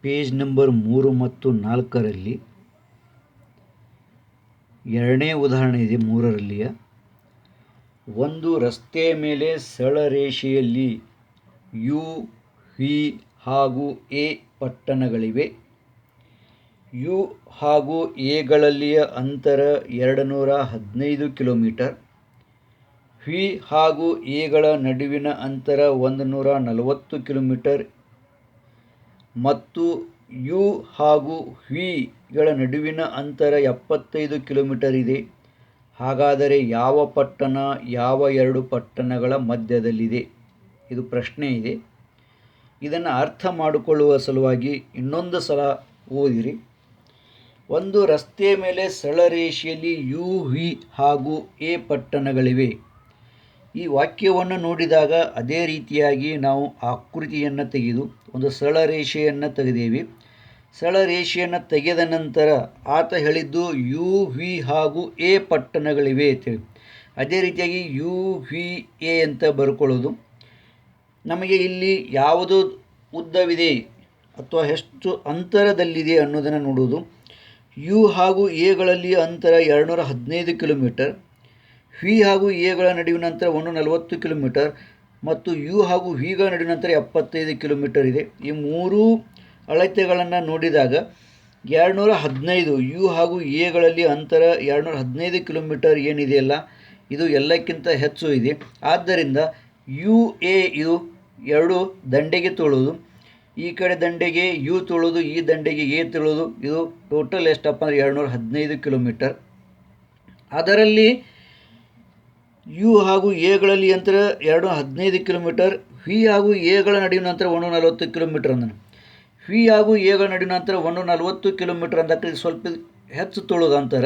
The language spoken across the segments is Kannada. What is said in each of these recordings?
ಪೇಜ್ ನಂಬರ್ 3 ಮತ್ತು 4ರಲ್ಲಿ ಎರಡನೇ ಉದಾಹರಣೆ ಇದೆ. 3ರಲ್ಲಿಯ ಒಂದು ರಸ್ತೆಯ ಮೇಲೆ ಸರಳ ರೇಖೆಯಲ್ಲಿ ಯು, ವಿ ಹಾಗೂ ಎ ಪಟ್ಟಣಗಳಿವೆ. ಯು ಹಾಗೂ ಎಗಳಲ್ಲಿಯ ಅಂತರ 215 ಕಿಲೋಮೀಟರ್. ವಿ ಹಾಗೂ ಎಗಳ ನಡುವಿನ ಅಂತರ 140 ಕಿಲೋಮೀಟರ್ ಮತ್ತು ಯು ಹಾಗೂ ವಿಗಳ ನಡುವಿನ ಅಂತರ 75 ಕಿಲೋಮೀಟರ್ ಇದೆ. ಹಾಗಾದರೆ ಯಾವ ಪಟ್ಟಣ ಯಾವ ಎರಡು ಪಟ್ಟಣಗಳ ಮಧ್ಯದಲ್ಲಿದೆ? ಇದು ಪ್ರಶ್ನೆ ಇದೆ. ಇದನ್ನು ಅರ್ಥ ಮಾಡಿಕೊಳ್ಳುವ ಸಲುವಾಗಿ ಇನ್ನೊಂದು ಸಲ ಓದಿರಿ. ಒಂದು ರಸ್ತೆಯ ಮೇಲೆ ಸರಳ ರೇಖೆಯಲ್ಲಿ ಯು, ವಿ ಹಾಗೂ ಎ ಪಟ್ಟಣಗಳಿವೆ. ಈ ವಾಕ್ಯವನ್ನು ನೋಡಿದಾಗ ಅದೇ ರೀತಿಯಾಗಿ ನಾವು ಆಕೃತಿಯನ್ನು ತೆಗೆದು ಒಂದು ಸರಳ ರೇಖೆಯನ್ನು ತೆಗೆದೇವೆ. ಸರಳ ರೇಖೆಯನ್ನು ತೆಗೆದ ನಂತರ ಆತ ಹೇಳಿದ್ದು ಯು, ವಿ ಹಾಗೂ ಎ ಪಟ್ಟಣಗಳಿವೆ ಅಂತೇಳಿ. ಅದೇ ರೀತಿಯಾಗಿ ಯು, ವಿ, ಎ ಅಂತ ಬರ್ಕೊಳ್ಳೋದು. ನಮಗೆ ಇಲ್ಲಿ ಯಾವುದು ಉದ್ದವಿದೆ ಅಥವಾ ಎಷ್ಟು ಅಂತರದಲ್ಲಿದೆ ಅನ್ನೋದನ್ನು ನೋಡೋದು. ಯು ಹಾಗೂ ಎಗಳಲ್ಲಿ ಅಂತರ 215 ಕಿಲೋಮೀಟರ್. ವಿ ಹಾಗೂ ಎಗಳ ನಡುವಿನ ಅಂತರ 140 ಕಿಲೋಮೀಟರ್ ಮತ್ತು ಯು ಹಾಗೂ ವಿಗಳ ನಡುವಿನ ಅಂತರ 75 ಕಿಲೋಮೀಟರ್ ಇದೆ. ಈ ಮೂರೂ ಅಳತೆಗಳನ್ನು ನೋಡಿದಾಗ 215 ಯು ಹಾಗೂ ಎಗಳಲ್ಲಿ ಅಂತರ 215 ಕಿಲೋಮೀಟರ್ ಏನಿದೆಯಲ್ಲ, ಇದು ಎಲ್ಲಕ್ಕಿಂತ ಹೆಚ್ಚು ಇದೆ. ಆದ್ದರಿಂದ ಯು ಎ ಇದು ಎರಡು ದಂಡೆಗೆ ತೊಳೋದು. ಈ ಕಡೆ ದಂಡೆಗೆ ಯು ತೊಳೋದು, ಈ ದಂಡೆಗೆ ಎ ತೊಳೋದು. ಇದು ಟೋಟಲ್ ಎಷ್ಟಪ್ಪ ಅಂದರೆ 215 ಕಿಲೋಮೀಟರ್. ಅದರಲ್ಲಿ ಯು ಹಾಗೂ ಎಗಳಲ್ಲಿ ಅಂತರ 215 ಕಿಲೋಮೀಟರ್. ವಿ ಹಾಗೂ ಎಗಳ ನಡುವಿನ ಅಂತರ 140 ಕಿಲೋಮೀಟರ್ ಅಂದನು. ವಿ ಹಾಗೂ ಎಗಳ ನಡುವಿನ ಅಂತರ 140 ಕಿಲೋಮೀಟರ್ ಅಂದಾಗ ಸ್ವಲ್ಪ ಹೆಚ್ಚು ತೊಳೋದು ಅಂತರ.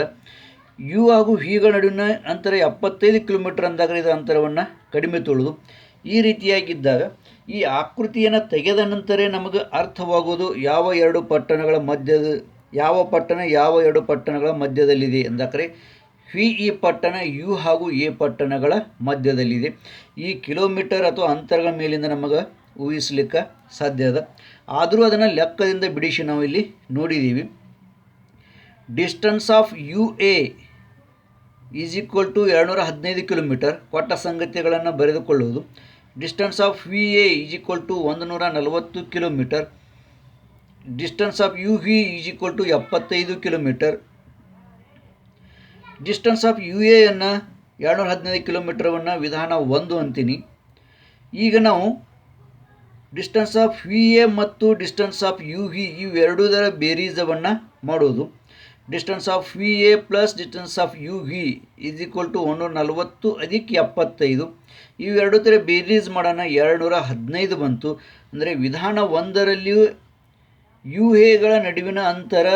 ಯು ಹಾಗೂ ವಿಗಳ ನಡುವಿನ ಅಂತರ 75 ಕಿಲೋಮೀಟರ್ ಅಂದಾಗ ಇದರ ಅಂತರವನ್ನು ಕಡಿಮೆ ತೊಳೋದು. ಈ ರೀತಿಯಾಗಿದ್ದಾಗ ಈ ಆಕೃತಿಯನ್ನು ತೆಗೆದ ನಂತರ ನಮಗೆ ಅರ್ಥವಾಗುವುದು ಯಾವ ಎರಡು ಪಟ್ಟಣಗಳ ಮಧ್ಯದ ಯಾವ ಪಟ್ಟಣ ಯಾವ ಎರಡು ಪಟ್ಟಣಗಳ ಮಧ್ಯದಲ್ಲಿದೆ ಎಂದಾದರೆ ವಿ ಈ ಪಟ್ಟಣ ಯು ಹಾಗೂ ಎ ಪಟ್ಟಣಗಳ ಮಧ್ಯದಲ್ಲಿದೆ. ಈ ಕಿಲೋಮೀಟರ್ ಅಥವಾ ಅಂತರಗಳ ಮೇಲಿಂದ ನಮಗೆ ಊಹಿಸಲಿಕ್ಕೆ ಸಾಧ್ಯ ಅದ. ಆದರೂ ಅದನ್ನು ಲೆಕ್ಕದಿಂದ ಬಿಡಿಸಿ ನಾವು ಇಲ್ಲಿ ನೋಡಿದ್ದೀವಿ. Distance of U A is equal to 215 kilometre. ಕೊಟ್ಟ ಸಂಗತಿಗಳನ್ನು ಬರೆದುಕೊಳ್ಳುವುದು. Distance of V A is equal to 140 kilometre. Distance of U V is equal to 75 kilometre. Distance of U ಎಯನ್ನು 215 ಕಿಲೋಮೀಟರವನ್ನು ವಿಧಾನ 1 ಅಂತೀನಿ. ಈಗ ನಾವು ಡಿಸ್ಟೆನ್ಸ್ ಆಫ್ ವಿ ಎ ಮತ್ತು ಡಿಸ್ಟೆನ್ಸ್ ಆಫ್ ಯು ವಿ ಇವೆರಡೂದರ ಬೇರೀಜವನ್ನು ಮಾಡೋದು. Distance of V A plus distance of U V is equal to 140 ಅದಕ್ಕೆ 75. ಇವೆರಡು ಥರ ಬೇರೀಜ್ ಮಾಡೋಣ. 215 ಬಂತು. ಅಂದರೆ ವಿಧಾನ 1ರಲ್ಲಿಯೂ ಯು ಎಗಳ ನಡುವಿನ ಅಂತರ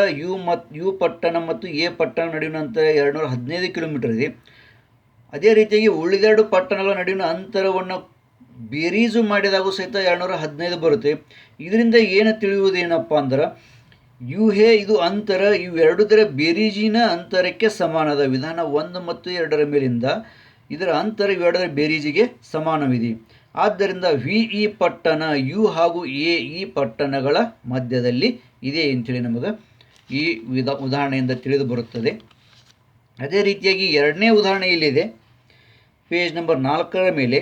ಯು ಪಟ್ಟಣ ಮತ್ತು ಎ ಪಟ್ಟಣ ನಡುವಿನ ಅಂತರ 215 ಕಿಲೋಮೀಟರ್ ಇದೆ. ಅದೇ ರೀತಿಯಾಗಿ ಉಳಿದೆರಡು ಪಟ್ಟಣಗಳ ನಡುವಿನ ಅಂತರವನ್ನು ಬೇರೀಜು ಮಾಡಿದಾಗೂ ಸಹಿತ 215 ಬರುತ್ತೆ. ಇದರಿಂದ ಏನು ತಿಳಿಯುವುದೇನಪ್ಪ ಅಂದ್ರೆ ಯು ಎ ಇದು ಅಂತರ ಇವೆರಡುದರ ಬೇರೀಜಿನ ಅಂತರಕ್ಕೆ ಸಮಾನದ. ವಿಧಾನ 1 ಮತ್ತು 2ರ ಮೇಲಿಂದ ಇದರ ಅಂತರ ಇವೆರಡರ ಬೇರೀಜಿಗೆ ಸಮಾನವಿದೆ. ಆದ್ದರಿಂದ ವಿ ಈ ಪಟ್ಟಣ ಯು ಹಾಗೂ ಎ ಈ ಪಟ್ಟಣಗಳ ಮಧ್ಯದಲ್ಲಿ ಇದೆ ಅಂತೇಳಿ ನಮಗೆ ಈ ಉದಾಹರಣೆಯಿಂದ ತಿಳಿದು ಬರುತ್ತದೆ. ಅದೇ ರೀತಿಯಾಗಿ ಎರಡನೇ ಉದಾಹರಣೆ ಇಲ್ಲಿದೆ ಪೇಜ್ ನಂಬರ್ 4ರ ಮೇಲೆ.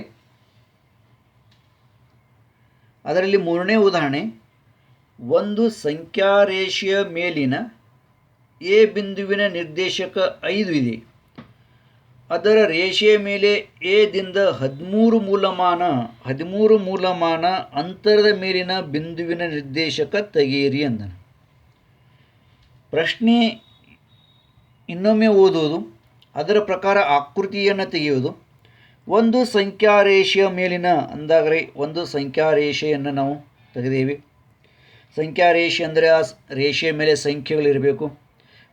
ಅದರಲ್ಲಿ ಮೂರನೇ ಉದಾಹರಣೆ, ಒಂದು ಸಂಖ್ಯಾರೇಷೆಯ ಮೇಲಿನ ಎ ಬಿಂದುವಿನ ನಿರ್ದೇಶಕ 5 ಇದೆ. ಅದರ ರೇಷೆಯ ಮೇಲೆ ಎ ದಿಂದ 13 ಮೂಲಮಾನ ಅಂತರದ ಮೇಲಿನ ಬಿಂದುವಿನ ನಿರ್ದೇಶಕ ತೆಗೆಯಿರಿ ಅಂದನು. ಪ್ರಶ್ನೆ ಇನ್ನೊಮ್ಮೆ ಓದುವುದು. ಅದರ ಪ್ರಕಾರ ಆಕೃತಿಯನ್ನು ತೆಗೆಯುವುದು. ಒಂದು ಸಂಖ್ಯಾರೇಷೆಯ ಮೇಲಿನ ಅಂದಾದರೆ ಒಂದು ಸಂಖ್ಯಾರೇಷೆಯನ್ನು ನಾವು ತೆಗೆದೇವೆ. ಸಂಖ್ಯಾರೇಷೆ ಅಂದರೆ ಆ ರೇಷೆಯ ಮೇಲೆ ಸಂಖ್ಯೆಗಳಿರಬೇಕು.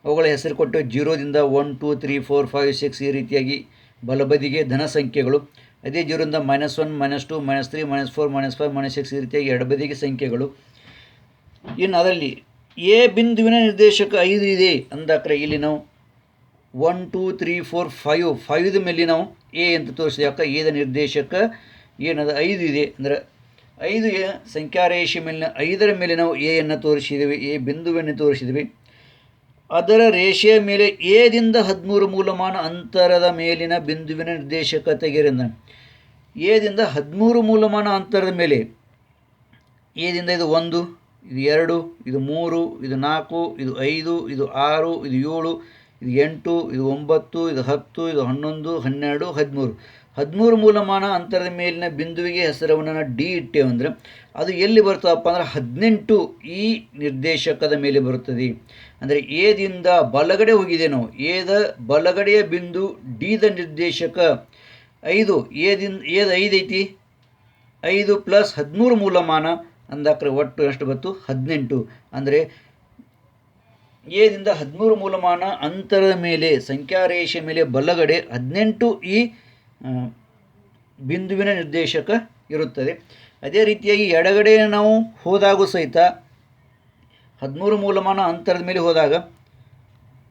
ಅವುಗಳ ಹೆಸರು ಕೊಟ್ಟು 0ದಿಂದ 1 2 3 4 5 6 ಈ ರೀತಿಯಾಗಿ ಬಲಬದಿಗೆ ಧನ ಸಂಖ್ಯೆಗಳು. ಅದೇ 0ರಿಂದ -1 -2 -3 -4 -5 -6 ಈ ರೀತಿಯಾಗಿ ಎಡಬದಿಗೆ ಸಂಖ್ಯೆಗಳು. ಇನ್ನು ಅದರಲ್ಲಿ ಎ ಬಿಂದುವಿನ ನಿರ್ದೇಶಕ 5 ಇದೆ ಅಂದಾಕ್ರೆ ಇಲ್ಲಿ ನಾವು 1 2 3 4 5 ಮೇಲೆ ನಾವು ಎ ಅಂತ ತೋರಿಸಿದೆ. ಯಾಕೆ ಎದ ನಿರ್ದೇಶಕ ಏನದ 5 ಇದೆ ಅಂದರೆ 5 ಸಂಖ್ಯಾರೇಷೆ ಮೇಲಿನ 5ರ ಮೇಲೆ ನಾವು ಎಯನ್ನು ತೋರಿಸಿದ್ದೇವೆ, ಎ ಬಿಂದುವನ್ನು ತೋರಿಸಿದ್ವಿ. ಅದರ ರೇಷೆಯ ಮೇಲೆ ಎದಿಂದ 13 ಮೂಲಮಾನ ಅಂತರದ ಮೇಲಿನ ಬಿಂದುವಿನ ನಿರ್ದೇಶಕ ತೆಗೆರಿಂದ ಎದಿಂದ 13 ಮೂಲಮಾನ ಅಂತರದ ಮೇಲೆ, ಎದಿಂದ ಇದು 1, ಇದು 2, ಇದು 3, ಇದು 4, ಇದು 5, ಇದು 6, ಇದು 7, ಇದು 8, ಇದು 9, ಇದು 10, ಇದು 11, 12, 13. 13 ಮೂಲಮಾನ ಅಂತರದ ಮೇಲಿನ ಬಿಂದುವಿಗೆ ಹೆಸರವನ್ನು ಡಿ ಇಟ್ಟೇವಂದ್ರೆ ಅದು ಎಲ್ಲಿ ಬರ್ತದಪ್ಪ ಅಂದ್ರೆ 18 ಈ ನಿರ್ದೇಶಕದ ಮೇಲೆ ಬರುತ್ತದೆ. ಅಂದರೆ ಎದಿಂದ ಬಲಗಡೆ ಹೋಗಿದೆ, ನಾವು ಎದ ಬಲಗಡೆಯ ಬಿಂದು ಡಿದ ನಿರ್ದೇಶಕ 5, ಎದಿಂದ 5 ಐತಿ, 5 + 13 ಮೂಲಮಾನ ಅಂದಾಕ್ರೆ ಒಟ್ಟು ಎಷ್ಟು ಬಂತು 18. ಅಂದರೆ ಎದಿಂದ 13 ಮೂಲಮಾನ ಅಂತರದ ಮೇಲೆ ಸಂಖ್ಯಾರೇಷೆ ಮೇಲೆ ಬಲಗಡೆ 18 ಈ ಬಿಂದುವಿನ ನಿರ್ದೇಶಕ ಇರುತ್ತದೆ. ಅದೇ ರೀತಿಯಾಗಿ ಎಡಗಡೆ ನಾವು ಹೋದಾಗೂ ಸಹಿತ 13 ಮೂಲಮಾನ ಅಂತರದ ಮೇಲೆ ಹೋದಾಗ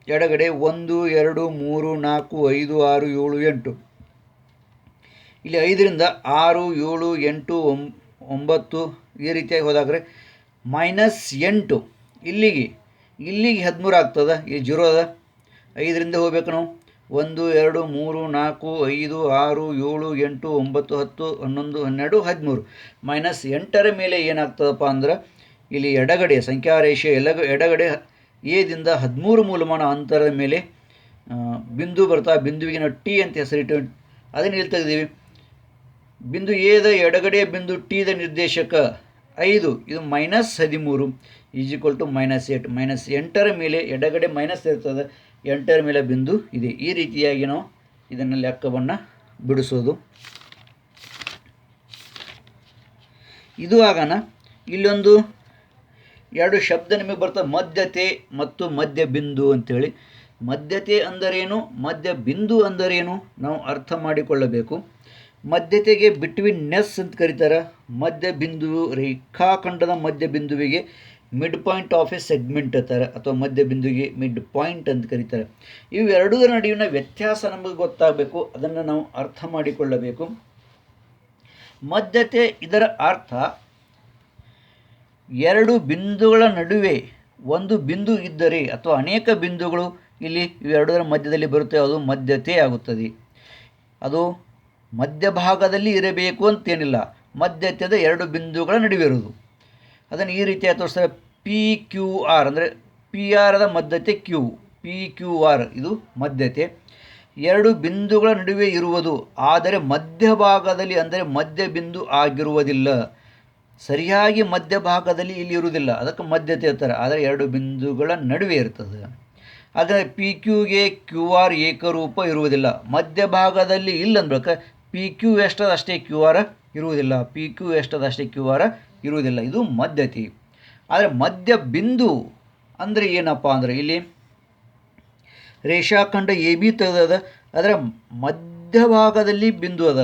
ಎಡಗಡೆ 1, 2, 3, 4, 5, 6, 7, 8, ಇಲ್ಲಿ 5ರಿಂದ 6, 7, 8, 9 ಈ ರೀತಿಯಾಗಿ ಹೋದಾಗ್ರೆ -8 ಇಲ್ಲಿಗೆ 13 ಆಗ್ತದೆ. ಇಲ್ಲಿ 0 ಅದ, 5ರಿಂದ ಹೋಗ್ಬೇಕು ನಾವು 1, 2, 3, 4, 5, 6, 7, 8, 9, 10, 11, 12, 13. -8ರ ಮೇಲೆ ಏನಾಗ್ತದಪ್ಪ ಅಂದ್ರೆ ಇಲ್ಲಿ ಎಡಗಡೆ ಸಂಖ್ಯಾರೇಷೆ ಎಡಗಡೆ ಎದಿಂದ 13 ಮೂಲಮಾನ ಅಂತರದ ಮೇಲೆ ಬಿಂದು ಬರ್ತಾ, ಬಿಂದುವಿಗೆ ನಾವು ಟಿ ಅಂತ ಹೆಸರಿಟ್ಟು ಅದನ್ನು ಇಲ್ಲಿ ತೆಗೆದೀವಿ. ಬಿಂದು ಎದ ಎಡಗಡೆಯ ಬಿಂದು ಟಿದ ನಿರ್ದೇಶಕ 5, ಇದು -13 = -8. -8ರ ಮೇಲೆ ಎಡಗಡೆ ಮೈನಸ್ ಇರ್ತದೆ, 8ರ ಮೇಲೆ ಬಿಂದು ಇದೆ. ಈ ರೀತಿಯಾಗಿ ನಾವು ಇದನ್ನು ಲೆಕ್ಕವನ್ನು ಬಿಡಿಸೋದು. ಇದು ಆಗೋಣ. ಇಲ್ಲೊಂದು 2 ಶಬ್ದ ನಿಮಗೆ ಬರ್ತದೆ, ಮಧ್ಯತೆ ಮತ್ತು ಮಧ್ಯ ಬಿಂದು ಅಂತೇಳಿ. ಮಧ್ಯತೆ ಅಂದರೇನು, ಮಧ್ಯ ಬಿಂದು ಅಂದರೇನು ನಾವು ಅರ್ಥ ಮಾಡಿಕೊಳ್ಳಬೇಕು. ಮಧ್ಯತೆಗೆ ಬಿಟ್ವೀನ್ನೆಸ್ ಅಂತ ಕರೀತಾರೆ. ಮಧ್ಯ ಬಿಂದು ರೇಖಾಖಂಡದ ಮಧ್ಯ ಬಿಂದುವಿಗೆ mid point of A segment ಅಂತಾರೆ, ಅಥವಾ ಮಧ್ಯ ಬಿಂದುವಿಗೆ ಮಿಡ್ ಪಾಯಿಂಟ್ ಅಂತ ಕರೀತಾರೆ. ಇವು ಎರಡರ ನಡುವಿನ ವ್ಯತ್ಯಾಸ ನಮಗೆ ಗೊತ್ತಾಗಬೇಕು, ಅದನ್ನು ನಾವು ಅರ್ಥ ಮಾಡಿಕೊಳ್ಳಬೇಕು. ಮಧ್ಯತೆ ಇದರ ಅರ್ಥ 2 ಬಿಂದುಗಳ ನಡುವೆ ಒಂದು ಬಿಂದು ಇದ್ದರೆ ಅಥವಾ ಅನೇಕ ಬಿಂದುಗಳು ಇಲ್ಲಿ ಇವೆರಡರ ಮಧ್ಯದಲ್ಲಿ ಬರುತ್ತೆ, ಅದು ಮಧ್ಯತೆ ಆಗುತ್ತದೆ. ಅದು ಮಧ್ಯಭಾಗದಲ್ಲಿ ಇರಬೇಕು ಅಂತೇನಿಲ್ಲ, ಮಧ್ಯತೆದ 2 ಬಿಂದುಗಳ ನಡುವೆ ಇರುವುದು. ಅದನ್ನು ಈ ರೀತಿಯಾಗಿ ತೋರಿಸ್ತಾರೆ. PQR ಅಂದರೆ PRದ ಮಧ್ಯತೆ Q, PQR ಇದು ಮಧ್ಯತೆ. 2 ಬಿಂದುಗಳ ನಡುವೆ ಇರುವುದು, ಆದರೆ ಮಧ್ಯಭಾಗದಲ್ಲಿ ಅಂದರೆ ಮಧ್ಯ ಬಿಂದು ಆಗಿರುವುದಿಲ್ಲ. ಸರಿಯಾಗಿ ಮಧ್ಯಭಾಗದಲ್ಲಿ ಇಲ್ಲಿ ಇರುವುದಿಲ್ಲ, ಅದಕ್ಕೆ ಮಧ್ಯತೆ ಇರ್ತಾರೆ. ಆದರೆ 2 ಬಿಂದುಗಳ ನಡುವೆ ಇರ್ತದೆ. ಆದರೆ PQಗೆ QR ಏಕರೂಪ ಇರುವುದಿಲ್ಲ. ಮಧ್ಯಭಾಗದಲ್ಲಿ ಇಲ್ಲ ಅಂದ್ಬೇಕು, PQ ಎಷ್ಟದ ಅಷ್ಟೇ QR ಇರುವುದಿಲ್ಲ, PQ ಎಷ್ಟದ ಅಷ್ಟೇ QR ಇರುವುದಿಲ್ಲ. ಇದು ಮಧ್ಯತೆ. ಆದರೆ ಮಧ್ಯ ಬಿಂದು ಅಂದರೆ ಏನಪ್ಪ ಅಂದರೆ ಇಲ್ಲಿ ರೇಖಾಖಂಡ AB ತೆಗೆದದ, ಅದರ ಮಧ್ಯಭಾಗದಲ್ಲಿ ಬಿಂದು ಅದ,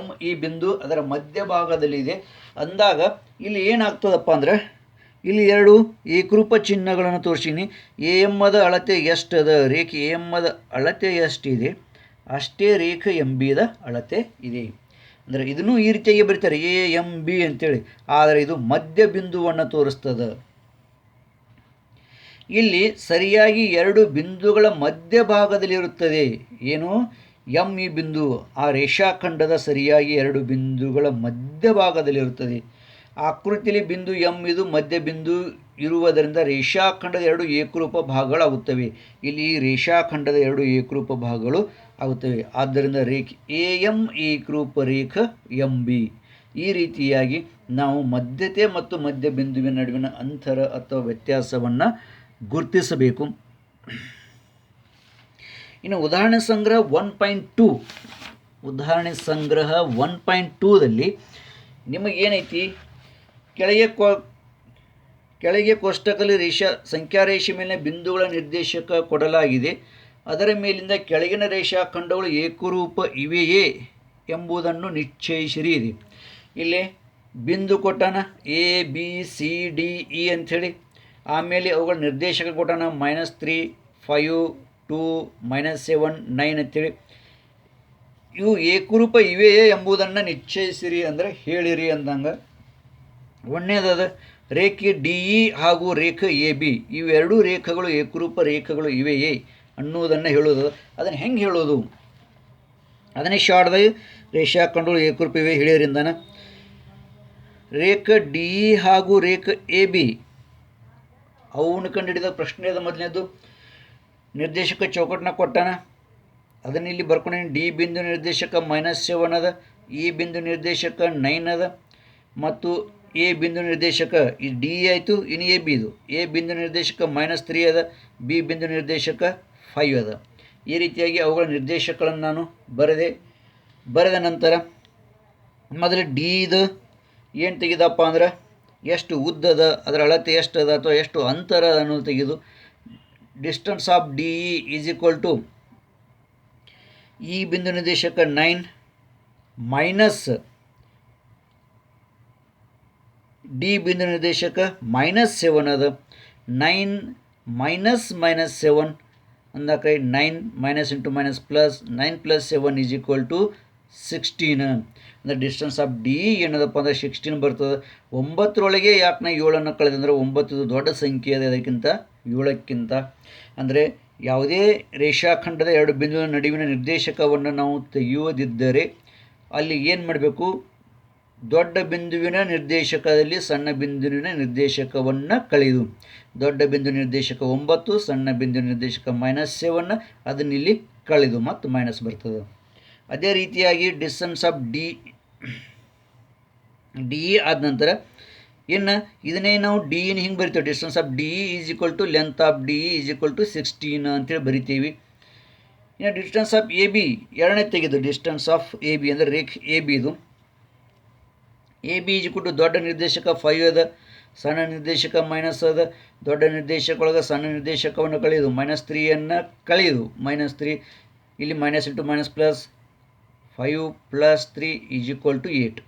M ಈ ಬಿಂದು ಅದರ ಮಧ್ಯಭಾಗದಲ್ಲಿದೆ ಅಂದಾಗ ಇಲ್ಲಿ ಏನಾಗ್ತದಪ್ಪ ಅಂದರೆ ಇಲ್ಲಿ 2 ಏಕರೂಪ ಚಿಹ್ನೆಗಳನ್ನು ತೋರಿಸೀನಿ. AMದ ಅಳತೆ ಎಷ್ಟದ, ರೇಖೆ AMದ ಅಳತೆ ಎಷ್ಟಿದೆ ಅಷ್ಟೇ ರೇಖೆ MBದ ಅಳತೆ ಇದೆ. ಅಂದರೆ ಇದನ್ನು ಈ ರೀತಿಯಾಗಿ ಬರೀತಾರೆ AMB ಅಂತೇಳಿ, ಆದರೆ ಇದು ಮಧ್ಯ ಬಿಂದುವನ್ನು ತೋರಿಸ್ತದೆ. ಇಲ್ಲಿ ಸರಿಯಾಗಿ 2 ಬಿಂದುಗಳ ಮಧ್ಯಭಾಗದಲ್ಲಿರುತ್ತದೆ. ಏನು M ಈ ಬಿಂದು ಆ ರೇಖಾಖಂಡದ ಸರಿಯಾಗಿ 2 ಬಿಂದುಗಳ ಮಧ್ಯಭಾಗದಲ್ಲಿರುತ್ತದೆ. ಆಕೃತಿಯಲ್ಲಿ ಬಿಂದು M ಇದು ಮಧ್ಯ ಬಿಂದು ಇರುವುದರಿಂದ ರೇಖಾಖಂಡದ 2 ಏಕರೂಪ ಭಾಗಗಳಾಗುತ್ತವೆ. ಇಲ್ಲಿ ರೇಖಾಖಂಡದ 2 ಏಕರೂಪ ಭಾಗಗಳು ಆಗುತ್ತವೆ. ಆದ್ದರಿಂದ ರೇಖೆ AM ಏಕರೂಪ ರೇಖೆ MB. ಈ ರೀತಿಯಾಗಿ ನಾವು ಮಧ್ಯತೆ ಮತ್ತು ಮಧ್ಯ ಬಿಂದುವಿನ ನಡುವಿನ ಅಂತರ ಅಥವಾ ವ್ಯತ್ಯಾಸವನ್ನು ಗುರುತಿಸಬೇಕು. ಇನ್ನು ಉದಾಹರಣೆ ಸಂಗ್ರಹ 1.2 ಉದಾಹರಣೆ ಸಂಗ್ರಹ 1.2ದಲ್ಲಿ ನಿಮಗೇನೈತಿ, ಕೆಳಗೆ ಕೋಷ್ಟಕದಲ್ಲಿ ಸಂಖ್ಯಾರೇಷೆ ಮೇಲಿನ ಬಿಂದುಗಳ ನಿರ್ದೇಶಕ ಕೊಡಲಾಗಿದೆ. ಅದರ ಮೇಲಿಂದ ಕೆಳಗಿನ ರೇಖಾಖಂಡಗಳು ಏಕರೂಪ ಇವೆಯೇ ಎಂಬುದನ್ನು ನಿಶ್ಚಯಿಸಿರಿ ಇದೆ. ಇಲ್ಲಿ ಬಿಂದು ಕೊಟ್ಟಾನ ABCDE ಅಂಥೇಳಿ, ಆಮೇಲೆ ಅವುಗಳ ನಿರ್ದೇಶಕ ಕೊಟ್ಟಾನ -3, 5, 2, -7, 9 ಅಂತೇಳಿ. ಇವು ಏಕರೂಪ ಇವೆಯೇ ಎಂಬುದನ್ನು ನಿಶ್ಚಯಿಸಿರಿ ಅಂದರೆ ಹೇಳಿರಿ ಅಂದಂಗೆ. ಒಂದನೇದಾದ ರೇಖೆ ಡಿ ಇ ಹಾಗೂ ರೇಖೆ ಎ ಬಿ ಇವೆರಡೂ ರೇಖೆಗಳು ಏಕರೂಪ ರೇಖೆಗಳು ಇವೆಯೇ ಅನ್ನುವುದನ್ನು ಹೇಳೋದು. ಅದನ್ನು ಹೆಂಗೆ ಹೇಳೋದು? ಅದನ್ನೇ ಶಾರ್ಟ್ದಾಗ ರೇಖಾಖಂಡಗಳು ಏಕರೂಪ ಇವೆ ಹೇಳಿದ್ರಿಂದನ ರೇಖೆ ಡಿ ಇ ಹಾಗೂ ರೇಖೆ ಎ ಬಿ ಅವನ್ನ ಕಂಡುಹಿಡಿದ ಪ್ರಶ್ನೆ ಅದ. ಮೊದಲನೇದು ನಿರ್ದೇಶಕ ಚೌಕಟ್ಟನ್ನ ಕೊಟ್ಟಾನ, ಅದನ್ನು ಇಲ್ಲಿ ಬರ್ಕೊಂಡೇನೆ. ಡಿ ಬಿಂದು ನಿರ್ದೇಶಕ -7 ಅದ, ಇ ಬಿಂದು ನಿರ್ದೇಶಕ 9 ಅದ ಮತ್ತು ಎ ಬಿಂದು ನಿರ್ದೇಶಕ ಈ ಡಿ ಆಯಿತು. ಇನ್ನು ಎ ಬಿ ಇದು ಎ ಬಿಂದು ನಿರ್ದೇಶಕ -3 ಅದ, ಬಿ ಬಿಂದು ನಿರ್ದೇಶಕ 5 ಅದ. ಈ ರೀತಿಯಾಗಿ ಅವುಗಳ ನಿರ್ದೇಶಕಗಳನ್ನು ನಾನು ಬರೆದ ನಂತರ ಮೊದಲು ಡಿ ಇದು ಏನು ತೆಗೆದಪ್ಪ ಅಂದ್ರೆ ಎಷ್ಟು ಉದ್ದದ, ಅದರ ಅಳತೆ ಎಷ್ಟು ಅದ ಅಥವಾ ಎಷ್ಟು ಅಂತರ ಅನ್ನೋದು ತೆಗೆದು distance of D E is equal to ಈ ಬಿಂದು ನಿರ್ದೇಶಕ 9 ಮೈನಸ್ ಡಿ ಬಿಂದು ನಿರ್ದೇಶಕ -7 ಅದ. 9 -7 ಅಂದಾಕ 9 minus into minus plus 9 + 7 is equal to 16. ಅಂದರೆ ಡಿಸ್ಟೆನ್ಸ್ ಆಫ್ ಡಿ ಏನದಪ್ಪ ಅಂದರೆ 16 ಬರ್ತದೆ. 9ರೊಳಗೆ ಯಾಕೆ ನಾ 7ಅನ್ನು ಕಳೆದೆ ಅಂದರೆ 9 ದೊಡ್ಡ ಸಂಖ್ಯೆ ಇದೆ ಅದಕ್ಕಿಂತ 7ಕ್ಕಿಂತ. ಅಂದರೆ ಯಾವುದೇ ರೇಖಾಖಂಡದ ಎರಡು ಬಿಂದುವಿನ ನಡುವಿನ ನಿರ್ದೇಶಕವನ್ನು ನಾವು ತೆಗೆಯುವುದಿದ್ದರೆ ಅಲ್ಲಿ ಏನು ಮಾಡಬೇಕು? ದೊಡ್ಡ ಬಿಂದುವಿನ ನಿರ್ದೇಶಕದಲ್ಲಿ ಸಣ್ಣ ಬಿಂದುವಿನ ನಿರ್ದೇಶಕವನ್ನು ಕಳೆದು ದೊಡ್ಡ ಬಿಂದು ನಿರ್ದೇಶಕ 9, ಸಣ್ಣ ಬಿಂದು ನಿರ್ದೇಶಕ -7 ಅದನ್ನು ಇಲ್ಲಿ ಕಳೆದು ಮತ್ತು ಮೈನಸ್ ಬರ್ತದೆ. ಅದೇ ರೀತಿಯಾಗಿ ಡಿಸ್ಟೆನ್ಸ್ ಆಫ್ ಡಿ ಇ ಆದ ನಂತರ ಇನ್ನು ಇದನ್ನೇ ನಾವು ಡಿ ಇನ್ ಹಿಂಗೆ ಬರಿತೇವೆ. Distance of D E is equal to length of D E is equal to 16 ಅಂತೇಳಿ ಬರಿತೀವಿ. ಇನ್ನು ಡಿಸ್ಟೆನ್ಸ್ ಆಫ್ ಎ ಬಿ ಎರಡನೇ ತೆಗೆದು ಡಿಸ್ಟೆನ್ಸ್ ಆಫ್ ಎ ಬಿ ಅಂದರೆ ರೇಖೆ ಎ ಬಿ ಇದು A B is equal to ದೊಡ್ಡ ನಿರ್ದೇಶಕ 5 ಅದ, ಸಣ್ಣ ನಿರ್ದೇಶಕ ಮೈನಸ್ ಅದ. ದೊಡ್ಡ ನಿರ್ದೇಶಕದೊಳಗೆ ಸಣ್ಣ ನಿರ್ದೇಶಕವನ್ನು ಕಳೆದು -3 ಕಳೆದು -3 ಇಲ್ಲಿ minus into minus plus 5 + 3 is equal to 8.